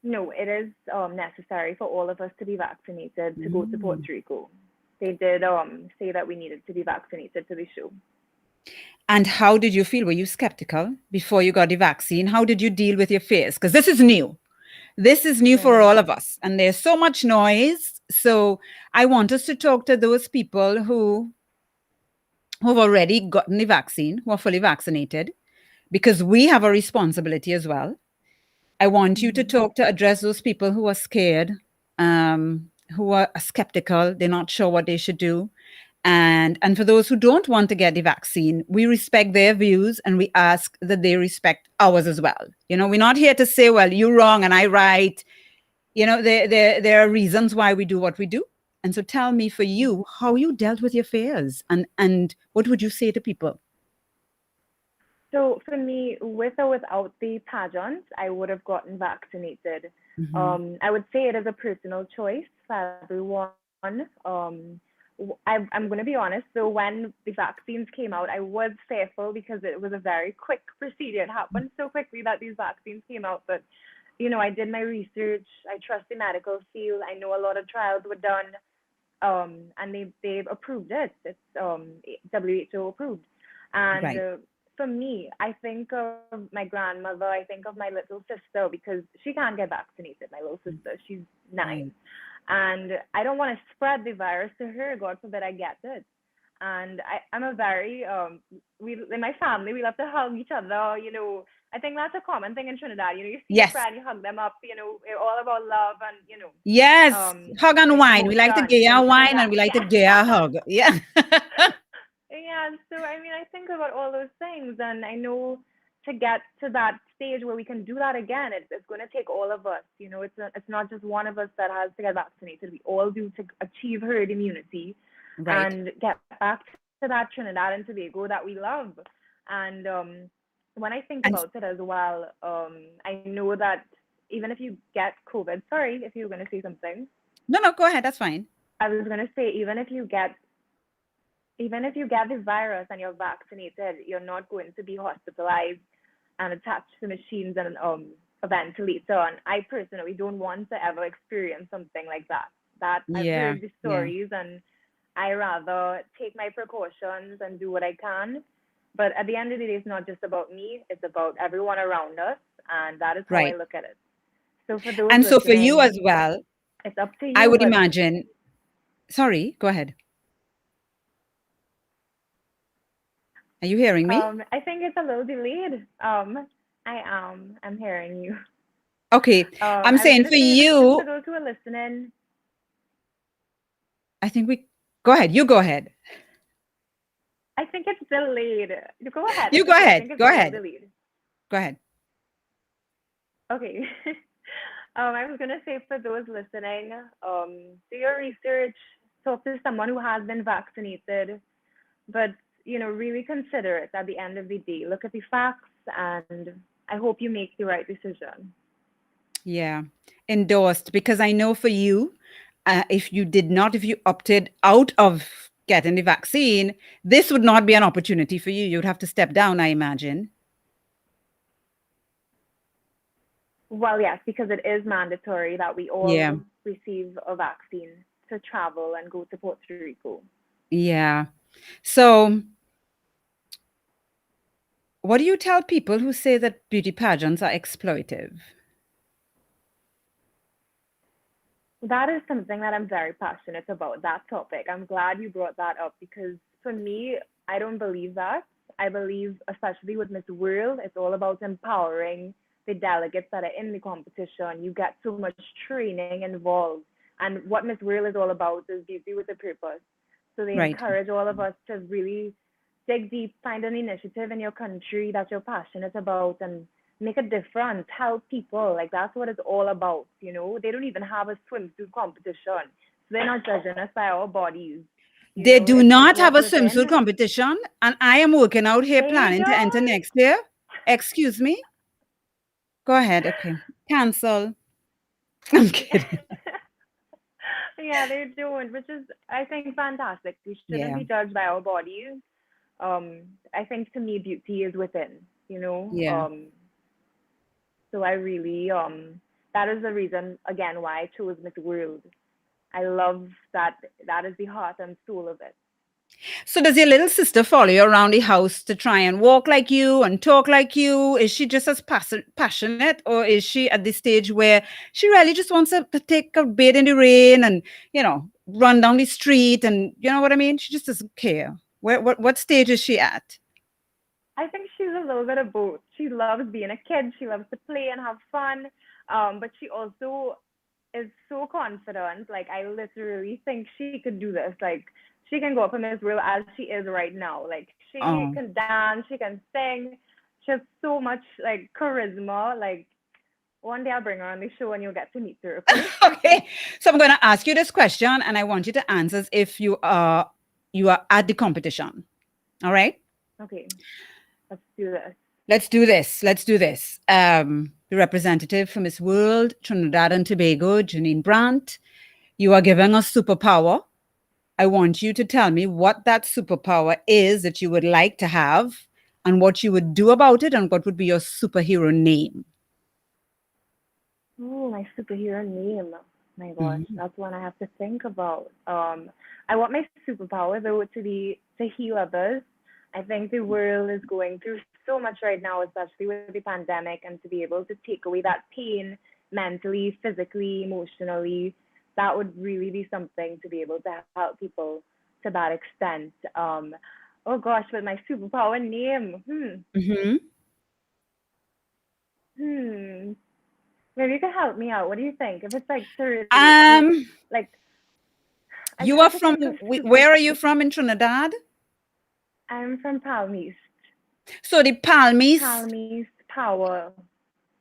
S6: No, it is necessary for all of us to be vaccinated to go to Puerto Rico. They did say that we needed to be vaccinated to the show.
S5: And how did you feel? Were you skeptical before you got the vaccine? How did you deal with your fears? Because this is new. This is new for all of us, and there's so much noise. So I want us to talk to those people who've already gotten the vaccine, who are fully vaccinated, because we have a responsibility as well. I want you to address those people who are scared, who are skeptical, they're not sure what they should do. And for those who don't want to get the vaccine, we respect their views, and we ask that they respect ours as well. We're not here to say, well, you're wrong and I right. There are reasons why we do what we do. And so tell me, for you, how you dealt with your fears, and what would you say to people?
S6: So for me, with or without the pageant, I would have gotten vaccinated. I would say it is a personal choice for everyone. I'm going to be honest. So when the vaccines came out, I was fearful because it was a very quick procedure. It happened so quickly that these vaccines came out. But, I did my research. I trust the medical field. I know a lot of trials were done, and they've approved it. It's WHO approved. And for me, I think of my grandmother. I think of my little sister because she can't get vaccinated. My little sister, she's 9. And I don't want to spread the virus to her. God forbid I get it. And I'm a very, in my family, we love to hug each other. I think that's a common thing in Trinidad. You see your friend, you hug them up, all about love and,
S5: Yes, hug and wine. We like to give a wine and we like to give a hug. Yeah.
S6: Yeah, so I think about all those things, and I know to get to that stage where we can do that again, it's going to take all of us. It's not just one of us that has to get vaccinated. We all do to achieve herd immunity and get back to that Trinidad and Tobago that we love. And when I think about it as well, I know that even if you get COVID, sorry if you were going to say something.
S5: No, go ahead. That's fine.
S6: I was going to say, even if you get even if you get the virus and you're vaccinated, you're not going to be hospitalized and attached to machines and a ventilator. And I personally don't want to ever experience something like that. I've heard the stories, and I rather take my precautions and do what I can. But at the end of the day, it's not just about me; it's about everyone around us, and that is how I look at it. So for those
S5: and so for you as well,
S6: it's up to you.
S5: I would imagine. Sorry, go ahead. Are you hearing me?
S6: I think it's a little delayed. I'm hearing you.
S5: Okay, I'm saying for you.
S6: For those who are listening,
S5: I think go ahead. You go ahead.
S6: I think it's delayed. You go ahead.
S5: You go ahead. Go ahead.
S6: Delayed.
S5: Go ahead.
S6: Okay. I was gonna say for those listening, do your research, talk to someone who has been vaccinated, but really consider it at the end of the day. Look at the facts, and I hope you make the right decision.
S5: Yeah, endorsed, because I know for you, if you opted out of getting the vaccine, this would not be an opportunity for you. You'd have to step down, I imagine.
S6: Well, yes, because it is mandatory that we all receive a vaccine to travel and go to Puerto Rico.
S5: Yeah. So what do you tell people who say that beauty pageants are exploitive?
S6: That is something that I'm very passionate about, that topic. I'm glad you brought that up, because for me, I don't believe that. I believe, especially with Miss World, it's all about empowering the delegates that are in the competition. You get so much training involved. And what Miss World is all about is beauty with a purpose. So they encourage all of us to really dig deep, find an initiative in your country that you're passionate about, and make a difference, help people. Like, that's what it's all about. They don't even have a swimsuit competition. So they're not judging us by our bodies.
S5: They do not have a swimsuit competition, and I am working out here planning to enter next year. Excuse me? Go ahead. Okay. Cancel. I'm kidding.
S6: Yeah, they don't, which is, I think, fantastic. We shouldn't be judged by our bodies. I think, to me, beauty is within,
S5: Yeah.
S6: So I really, that is the reason, again, why I chose Miss World. I love that. That is the heart and soul of it.
S5: So does your little sister follow you around the house to try and walk like you and talk like you? Is she just as passionate, or is she at this stage where she really just wants to take a bathe in the rain and, run down the street and, you know what I mean? She just doesn't care. What stage is she at?
S6: I think she's a little bit of both. She loves being a kid. She loves to play and have fun. But she also is so confident. Like, I literally think she could do this. Like, she can go up in Miss World as she is right now. Like, she can dance, she can sing. She has so much, like, charisma. Like, one day I'll bring her on the show and you'll get to meet her.
S5: Okay. So I'm going to ask you this question, and I want you to answer as if you are at the competition. All right?
S6: Okay. Let's do this.
S5: Let's do this. The representative for Miss World, Trinidad and Tobago, Jeanine Brandt, you are giving us superpower. I want you to tell me what that superpower is that you would like to have, and what you would do about it, and what would be your superhero name.
S6: Oh, my superhero name. My gosh, that's one I have to think about. I want my superpower, though, to be to heal others. I think the world is going through so much right now, especially with the pandemic, and to be able to take away that pain mentally, physically, emotionally, that would really be something to be able to help people to that extent. Oh gosh, with my superpower name. Maybe you can help me out. What do you think? If it's like like
S5: you are from where are you from in Trinidad?
S6: I'm from Palm East.
S5: So the Palm East
S6: power.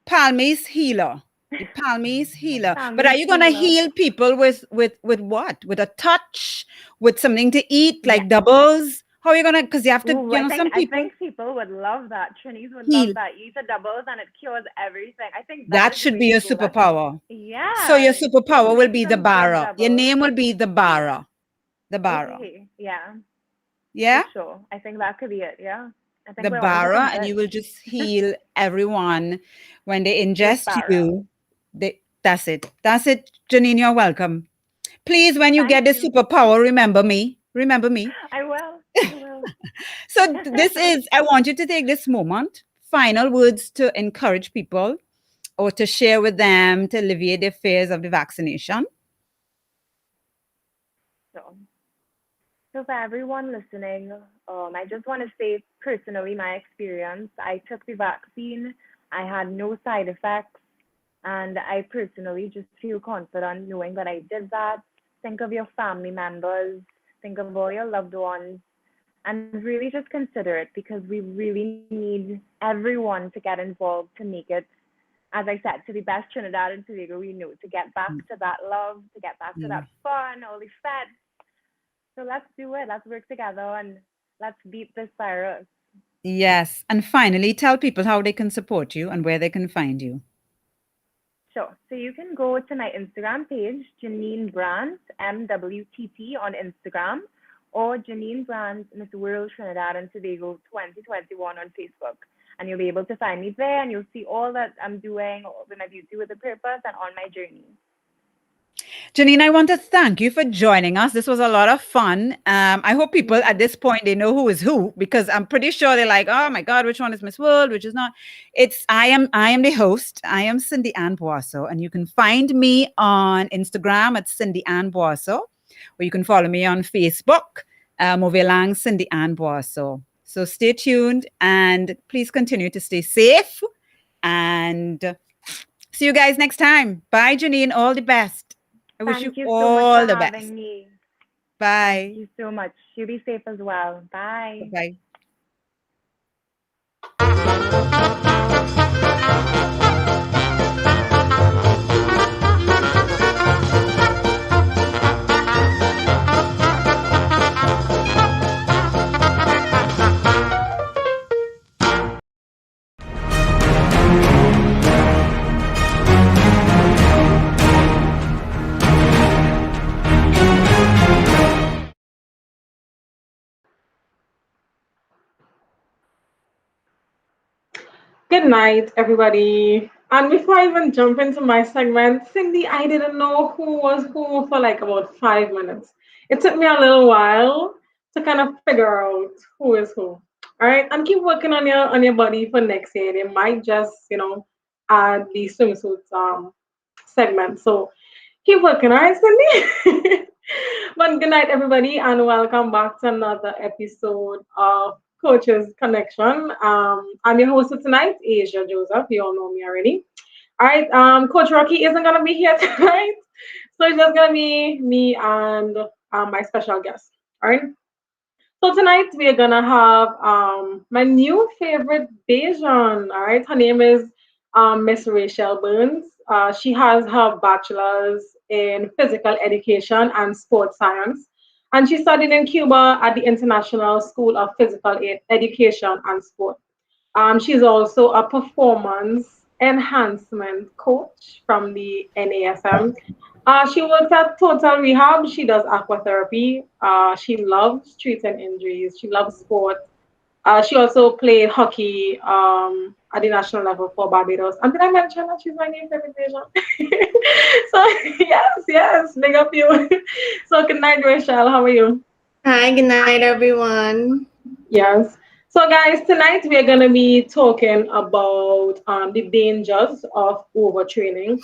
S5: Palm East healer. The Palm East healer. But are you gonna heal people with what? With a touch, with something to eat, like doubles? How are you gonna? Because you have to, some people.
S6: I think people would love that. Trinis would love that. You eat the doubles and it cures everything. I think
S5: that should be your superpower.
S6: Yeah.
S5: So your superpower will be the Bara. Your name will be the Bara. The Bara.
S6: Okay. Yeah.
S5: Yeah?
S6: For sure. I think that could be it. Yeah. I think
S5: The
S6: we're on to
S5: bara, and
S6: something.
S5: you will just heal everyone when they ingest
S6: bara.
S5: you. That's it. That's it, Jeanine. You're welcome. Please, when you get the superpower, remember me. Remember me.
S6: I will. I will.
S5: So this is, I want you to take this moment, final words to encourage people or to share with them to alleviate their fears of the vaccination.
S6: So for everyone listening, I just want to say personally my experience. I took the vaccine. I had no side effects. And I personally just feel confident knowing that I did that. Think of your family members. Think of all your loved ones. And really just consider it, because we really need everyone to get involved to make it, as I said, to the best Trinidad and Tobago we know, to get back to that love, to get back to that fun, all the fed. So let's do it. Let's work together and let's beat this virus.
S5: Yes. And finally, tell people how they can support you and where they can find you.
S6: Sure. So you can go to my Instagram page, Jeanine Brandt, MWTT on Instagram, or Jeanine Brandt, Miss World Trinidad and Tobago 2021 on Facebook. And you'll be able to find me there, and you'll see all that I'm doing with my Beauty with a Purpose and on my journey.
S5: Jeanine, I want to thank you for joining us. This was a lot of fun. I hope people at this point, they know who is who, because I'm pretty sure they're like, oh my God, which one is Miss World, which is not. I am the host. I am Cindy Ann Boisson, and you can find me on Instagram at Cindy Ann Boisson, or you can follow me on Facebook, Movelang Cindy Ann Boisson. So stay tuned and please continue to stay safe, and see you guys next time. Bye, Jeanine. All the best. I wish you all the best.
S6: Me.
S5: Bye.
S6: Thank you so much. You be safe as well. Bye.
S5: Bye.
S7: Good night, everybody. And before I even jump into my segment, Cindy, I didn't know who was who for like about 5 minutes. It took me a little while to kind of figure out who is who. All right, and keep working on your body for next year. They might just, add the swimsuit segment. So keep working, all right, Cindy? But good night, everybody, and welcome back to another episode of Coaches Connection. I'm your host for tonight, Asia Joseph. You all know me already. All right, Coach Rocky isn't gonna be here tonight, so it's just gonna be me and my special guest. All right. So tonight we are gonna have my new favorite Bayesian. All right, her name is Miss Rachelle Burns. She has her bachelor's in physical education and sports science, and she studied in Cuba at the International School of Physical Education and Sport. She's also a performance enhancement coach from the NASM. She works at Total Rehab. She does aqua therapy. She loves treating injuries. She loves sport. She also played hockey at the national level for Barbados. And did I mention that she's my new favorite Asian? So yes, big up you. So good night, Rachelle. How are you?
S8: Hi, good night, everyone.
S7: Yes. So guys, tonight we are going to be talking about the dangers of overtraining.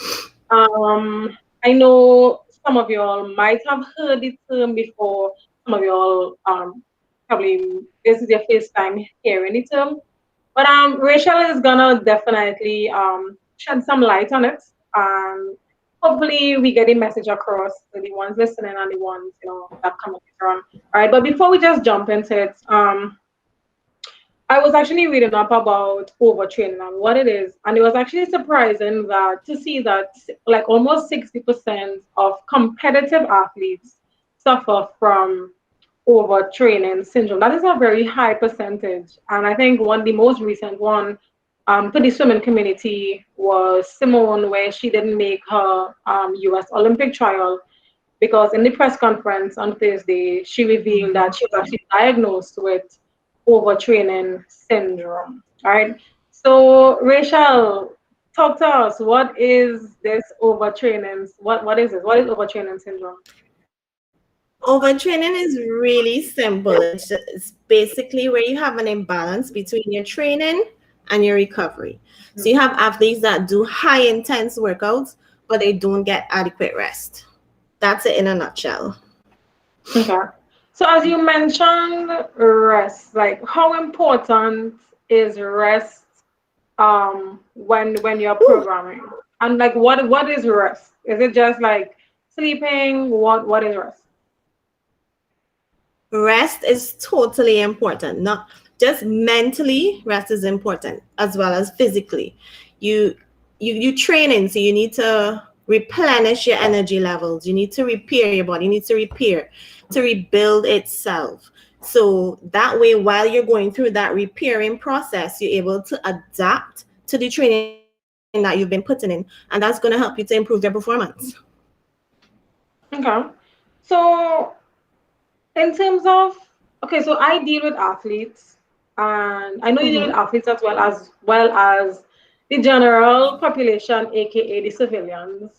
S7: I know some of y'all might have heard the term before. Some of y'all probably this is your first time hearing the term. But Rachelle is gonna definitely shed some light on it. Hopefully we get a message across to the ones listening and the ones that come later on. All right, but before we just jump into it, I was actually reading up about overtraining and what it is, and it was actually surprising to see that like almost 60% of competitive athletes suffer from overtraining syndrome. That is a very high percentage, and I think the most recent one for the swimming community was Simone, where she didn't make her U.S. Olympic trial. because in the press conference on Thursday, she revealed that she was actually diagnosed with overtraining syndrome. All right. So, Rachelle, talk to us. What is this overtraining? What is it? What is overtraining syndrome?
S8: Overtraining is really simple. It's basically where you have an imbalance between your training and your recovery. So you have athletes that do high intense workouts, but they don't get adequate rest. That's it in a nutshell.
S7: Okay. So as you mentioned, rest, like how important is rest when you're programming? And like what is rest? Is it just like sleeping? What is rest?
S8: Rest is totally important. Not just mentally, rest is important as well as physically. You training, so you need to replenish your energy levels. You need to repair your body. You need to repair to rebuild itself. So that way, while you're going through that repairing process, you're able to adapt to the training that you've been putting in, and that's going to help you to improve your performance.
S7: Okay. So in terms of, okay, so I deal with athletes, and I know you deal with athletes as well as the general population, aka the civilians.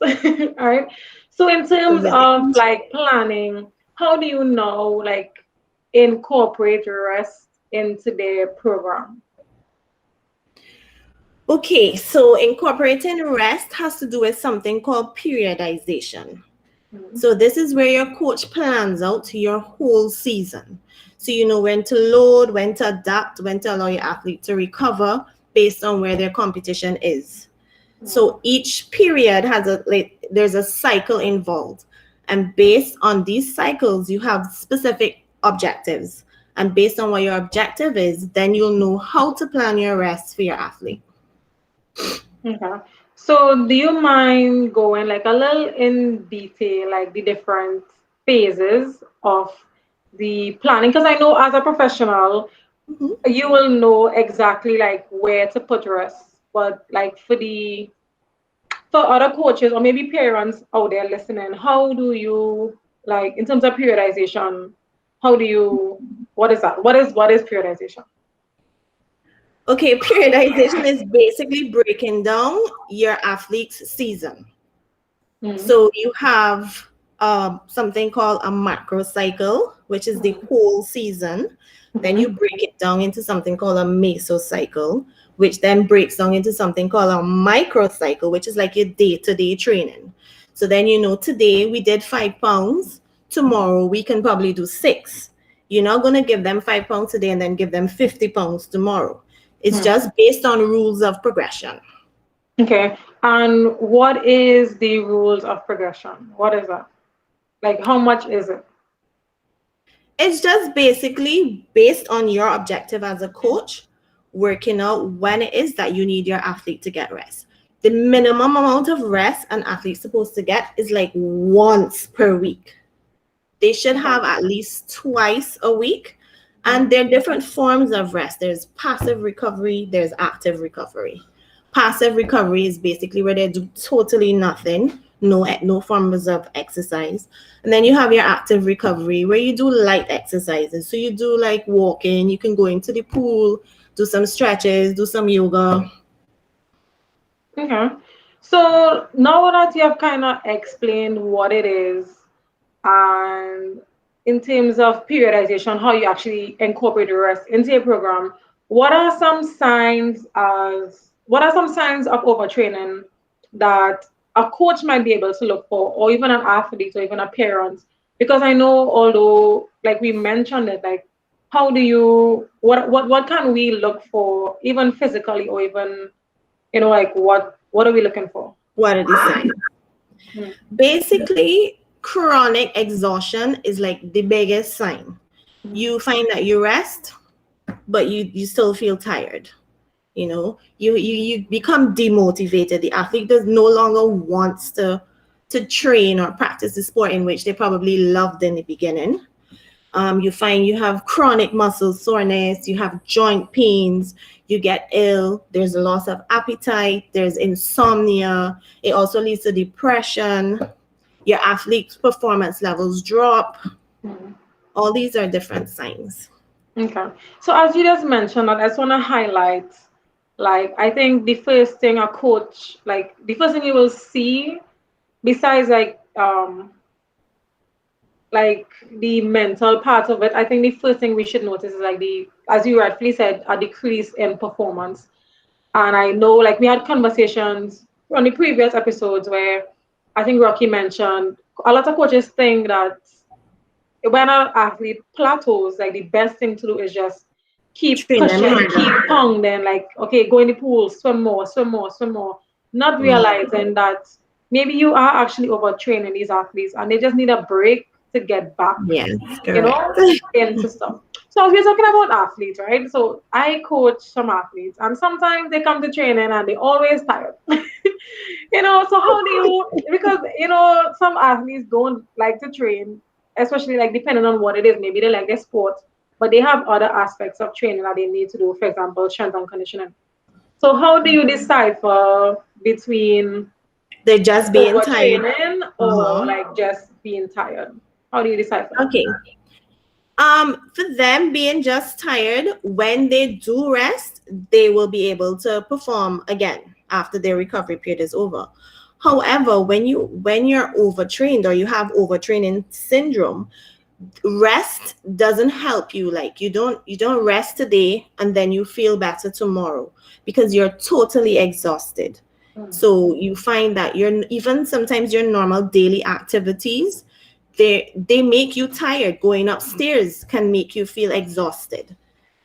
S7: All right. So in terms of like planning, how do you know like incorporate rest into their program?
S8: Okay, so incorporating rest has to do with something called periodization. So this is where your coach plans out your whole season. So you know when to load, when to adapt, when to allow your athlete to recover based on where their competition is. So each period has there's a cycle involved. And based on these cycles, you have specific objectives. And based on what your objective is, then you'll know how to plan your rest for your athlete.
S7: Okay. So do you mind going like a little in detail, like the different phases of the planning? Because I know as a professional, you will know exactly like where to put rest. But like for other coaches or maybe parents out there listening, how do you like in terms of periodization, what is that? What is periodization?
S8: Okay, periodization is basically breaking down your athlete's season. So you have something called a macro cycle, which is the whole season. Then you break it down into something called a mesocycle, which then breaks down into something called a microcycle, which is like your day-to-day training. So then you know today we did 5 pounds, tomorrow we can probably do 6. You're not going to give them 5 pounds today and then give them 50 pounds tomorrow. It's just based on rules of progression.
S7: Okay. And what is the rules of progression? What is that? Like, how much is it?
S8: It's just basically based on your objective as a coach, working out when it is that you need your athlete to get rest. The minimum amount of rest an athlete's supposed to get is like once per week. They should have at least twice a week. And there are different forms of rest. There's passive recovery, there's active recovery. Passive recovery is basically where they do totally nothing, no forms of exercise. And then you have your active recovery where you do light exercises. So you do like walking, you can go into the pool, do some stretches, do some yoga.
S7: Okay. So now that you have kind of explained what it is and in terms of periodization, how you actually incorporate the rest into your program, what are some signs of overtraining that a coach might be able to look for, or even an athlete or even a parent? Because I know, although like we mentioned it, like how do you what can we look for even physically, or even like what are we looking for?
S8: What are the signs? Basically, chronic exhaustion is like the biggest sign. You find that you rest, but you still feel tired. You become demotivated. The athlete does no longer wants to train or practice the sport in which they probably loved in the beginning. You find you have chronic muscle soreness, you have joint pains, you get ill, there's a loss of appetite, there's insomnia. It also leads to depression. your athlete's performance levels drop. All these are different signs.
S7: Okay. So as you just mentioned, I just want to highlight, like, I think the first thing a coach, like, the first thing you will see, besides like the mental part of it, I think the first thing we should notice is like as you rightfully said, a decrease in performance. And I know, like, we had conversations on the previous episodes where I think Rocky mentioned a lot of coaches think that when an athlete plateaus, like, the best thing to do is just keep pushing, keep pounding, like, okay, go in the pool, swim more, swim more, swim more, not realizing that maybe you are actually overtraining these athletes and they just need a break to get back, into stuff. So as we're talking about athletes, right? So I coach some athletes and sometimes they come to training and they're always tired. So how do you, because, some athletes don't like to train, especially like depending on what it is. Maybe they like their sport, but they have other aspects of training that they need to do, for example, strength and conditioning. So how do you decipher between
S8: they're just being tired
S7: or like just being tired? How do you decipher?
S8: Okay. For them being just tired, when they do rest, they will be able to perform again after their recovery period is over. However, when you're overtrained or you have overtraining syndrome, rest doesn't help you. Like, you don't rest today and then you feel better tomorrow because you're totally exhausted. So you find that even sometimes your normal daily activities, they make you tired. Going upstairs can make you feel exhausted.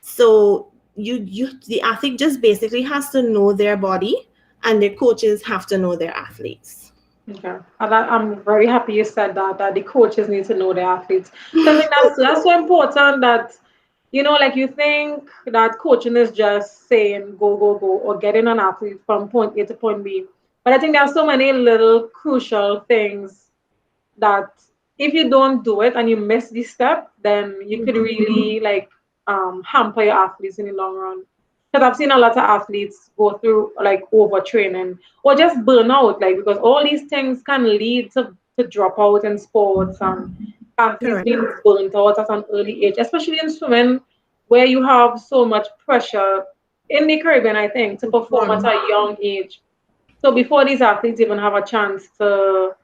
S8: So the athlete just basically has to know their body, and their coaches have to know their athletes.
S7: Okay, and I'm very happy you said that the coaches need to know their athletes. So I think that's so important that, like, you think that coaching is just saying go, go, go, or getting an athlete from point A to point B. But I think there are so many little crucial things that if you don't do it and you miss this step, then you could really hamper your athletes in the long run. Because I've seen a lot of athletes go through like overtraining or just burnout, like, because all these things can lead to drop out in sports and athletes being burnt out at an early age, especially in swimming, where you have so much pressure in the Caribbean, I think, to perform at a young age. So before these athletes even have a chance to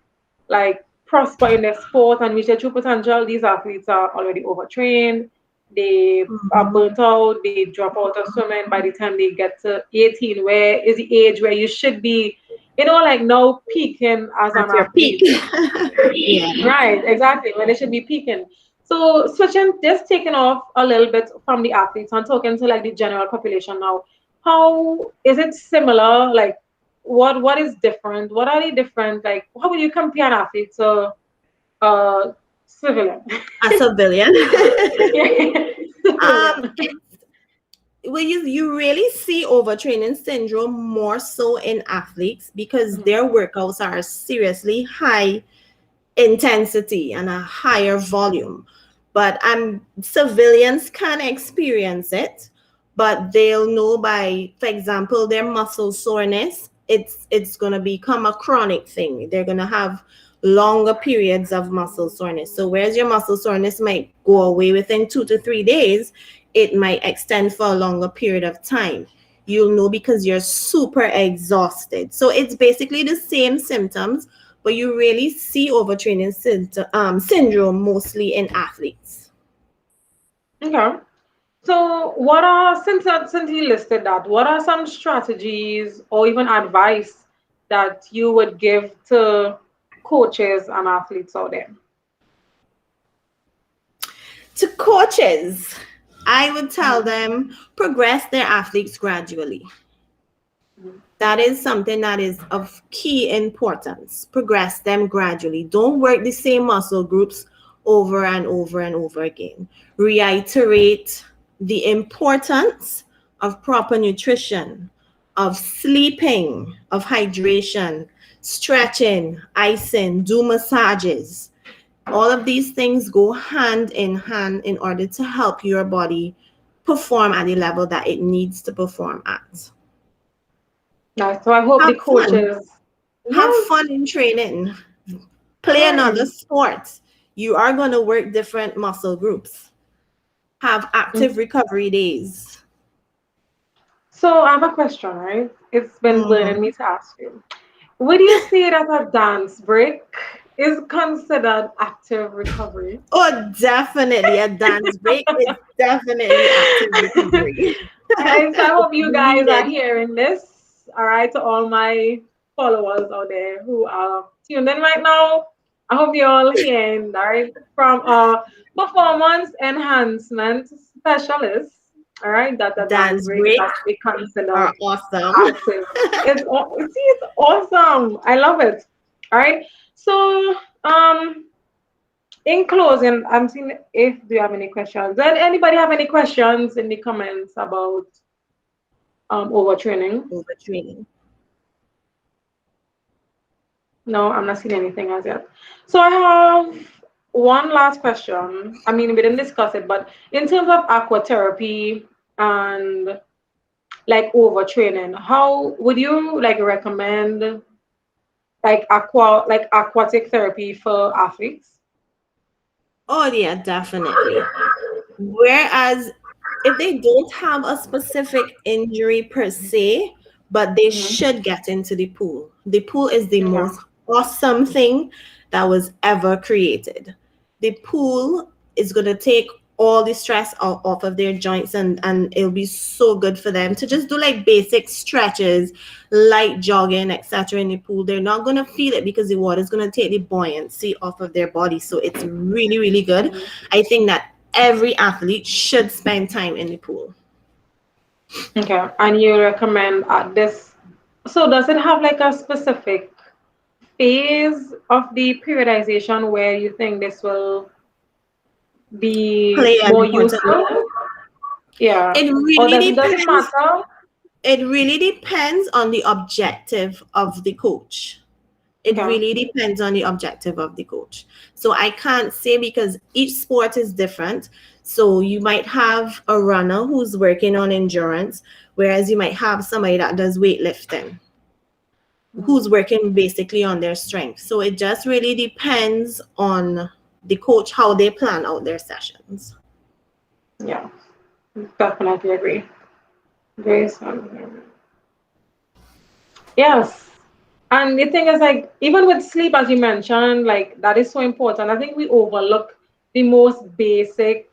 S7: like prosper in their sport and reach their true potential, these athletes are already overtrained. They are burnt out. They drop out of swimming by the time they get to 18, where is the age where you should be, like, now peaking as an athlete. Right, exactly, where they should be peaking. So just taking off a little bit from the athletes and talking to like the general population now, how is it similar? Like, what is different? What are the different, like, how would you compare an athlete to civilian?
S8: A civilian. Well, you really see overtraining syndrome more so in athletes because their workouts are seriously high intensity and a higher volume. But civilians can experience it, but they'll know by, for example, their muscle soreness. It's going to become a chronic thing. They're going to have longer periods of muscle soreness. So whereas your muscle soreness might go away within 2 to 3 days, it might extend for a longer period of time. You'll know because you're super exhausted. So it's basically the same symptoms, but you really see overtraining syndrome mostly in athletes.
S7: Okay. So what are, since you listed that, what are some strategies or even advice that you would give to coaches and athletes out there?
S8: To coaches, I would tell them progress their athletes gradually. That is something that is of key importance. Progress them gradually. Don't work the same muscle groups over and over and over again. Reiterate the importance of proper nutrition, of sleeping, of hydration, stretching, icing, do massages. All of these things go hand in hand in order to help your body perform at the level that it needs to perform at.
S7: Nice. So I hope the coaches
S8: have fun in training. play another sport. You are going to work different muscle groups. Have active recovery days.
S7: So I have a question, right? It's been burning me to ask you. Would you say that a dance break is considered active recovery?
S8: Oh, definitely. A dance break is definitely active recovery.
S7: Alright, so I hope you guys are hearing this. All right, to all my followers out there who are tuned in right now. I hope you're all hearing, all right, from a performance enhancement specialist. All right, that the dance break is actually considered
S8: awesome.
S7: active. It's awesome. I love it. All right. So in closing, I'm seeing if do you have any questions. Does anybody have any questions in the comments about overtraining?
S8: Overtraining.
S7: No, I'm not seeing anything as yet. So I have one last question. I mean, we didn't discuss it, but in terms of aqua therapy and like overtraining, how would you like recommend like aquatic therapy for athletes?
S8: Oh yeah, definitely. Whereas if they don't have a specific injury per se, but they should get into the pool. The pool is the most awesome thing that was ever created. The pool is going to take all the stress off of their joints, and it'll be so good for them to just do like basic stretches, light jogging, etc. in the pool. They're not going to feel it because the water is going to take the buoyancy off of their body. So it's really, really good. I think that every athlete should spend time in the pool.
S7: Okay, and you recommend this. So does it have like a specific phase of the periodization where you think this will be more useful? Yeah.
S8: It really
S7: doesn't matter.
S8: It really depends on the objective of the coach. It really depends on the objective of the coach. So I can't say because each sport is different. So you might have a runner who's working on endurance, whereas you might have somebody that does weightlifting, who's working basically on their strength. So it just really depends on the coach, how they plan out their sessions.
S7: Yeah, definitely agree. Very strong. Yes. And the thing is, like, even with sleep, as you mentioned, like, that is so important. I think we overlook the most basic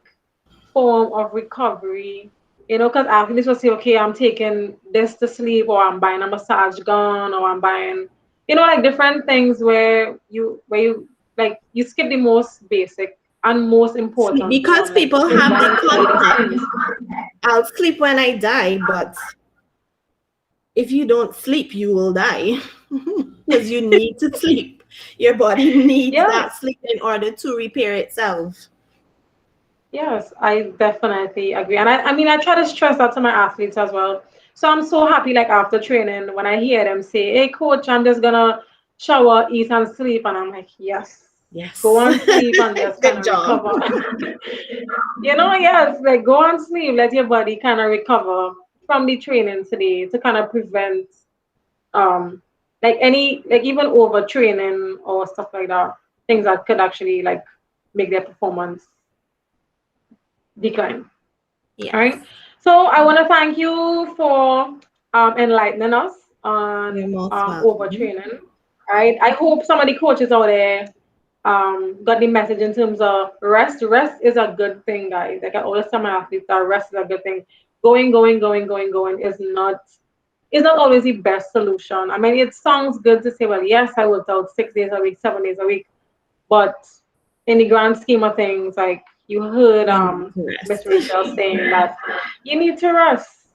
S7: form of recovery, you know, because athletes will say, okay, I'm taking this to sleep, or I'm buying a massage gun, or I'm buying, you know, like different things where you like, you skip the most basic and most important.
S8: Because people have the concept, I'll sleep when I die, but if you don't sleep, you will die because you need to sleep. Your body needs that sleep in order to repair itself.
S7: Yes, I definitely agree. And I mean, I try to stress that to my athletes as well. So I'm so happy, like, after training, when I hear them say, hey, coach, I'm just going to shower, eat, and sleep. And I'm like, yes. Go on sleep and just kind of recover. You know, yes, like, go on sleep. Let your body kind of recover from the training today to kind of prevent like even overtraining or stuff like that, things that could actually like make their performance decline. All right. So I want to thank you for enlightening us on overtraining. All right. I hope some of the coaches out there got the message in terms of rest. Rest is a good thing, guys. Like I always tell my athletes that rest is a good thing. Going is not always the best solution. I mean, it sounds good to say, well, yes, I worked out 6 days a week, 7 days a week, but in the grand scheme of things, like you heard Miss Rachelle saying that you need to rest.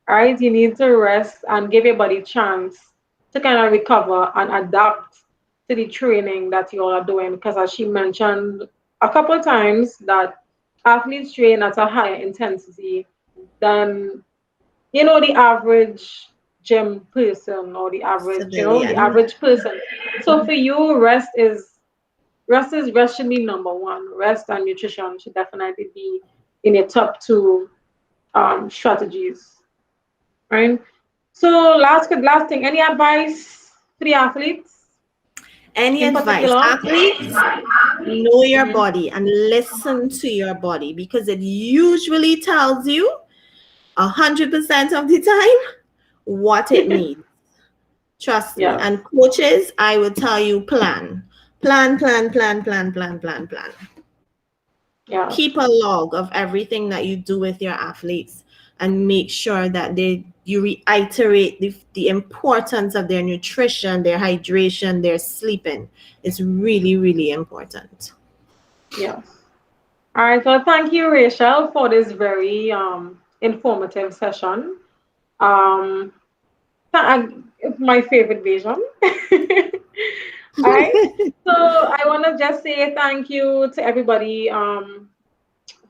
S7: All right, you need to rest and give your body a chance to kind of recover and adapt to the training that you all are doing. Because as she mentioned a couple of times, that athletes train at a higher intensity than, you know, the average gym person or the average, you know, the average person. So for you, rest should be number one. Rest and nutrition should definitely be in your top two strategies, right? So last thing, any advice for the athletes?
S8: Any
S7: In
S8: advice?
S7: particular?
S8: Athletes, know your body and listen to your body, because it usually tells you 100% of the time what it needs. Trust me.
S7: Yeah.
S8: And coaches, I would tell you plan. Plan.
S7: Yeah.
S8: Keep a log of everything that you do with your athletes and make sure that you reiterate the importance of their nutrition, their hydration, their sleeping. It's really, really important.
S7: Yes. All right. Well, thank you, Rachelle, for this very informative session. It's my favorite vision. All right. So I want to just say thank you to everybody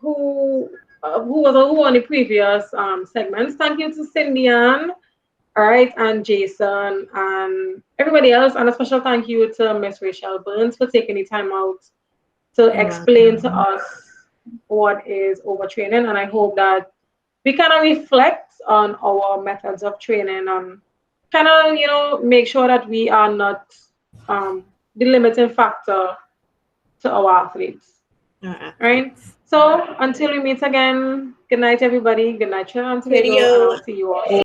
S7: who was on the previous segments. Thank you to Cindy Ann, all right, and Jason and everybody else, and a special thank you to Miss Rachelle Burns for taking the time out to explain to us what is overtraining. And I hope that we kind of reflect on our methods of training and kind of, make sure that we are not the limiting factor to our athletes. Right? So until we meet again, good night, everybody. Good night, Tobago, and I'll see you all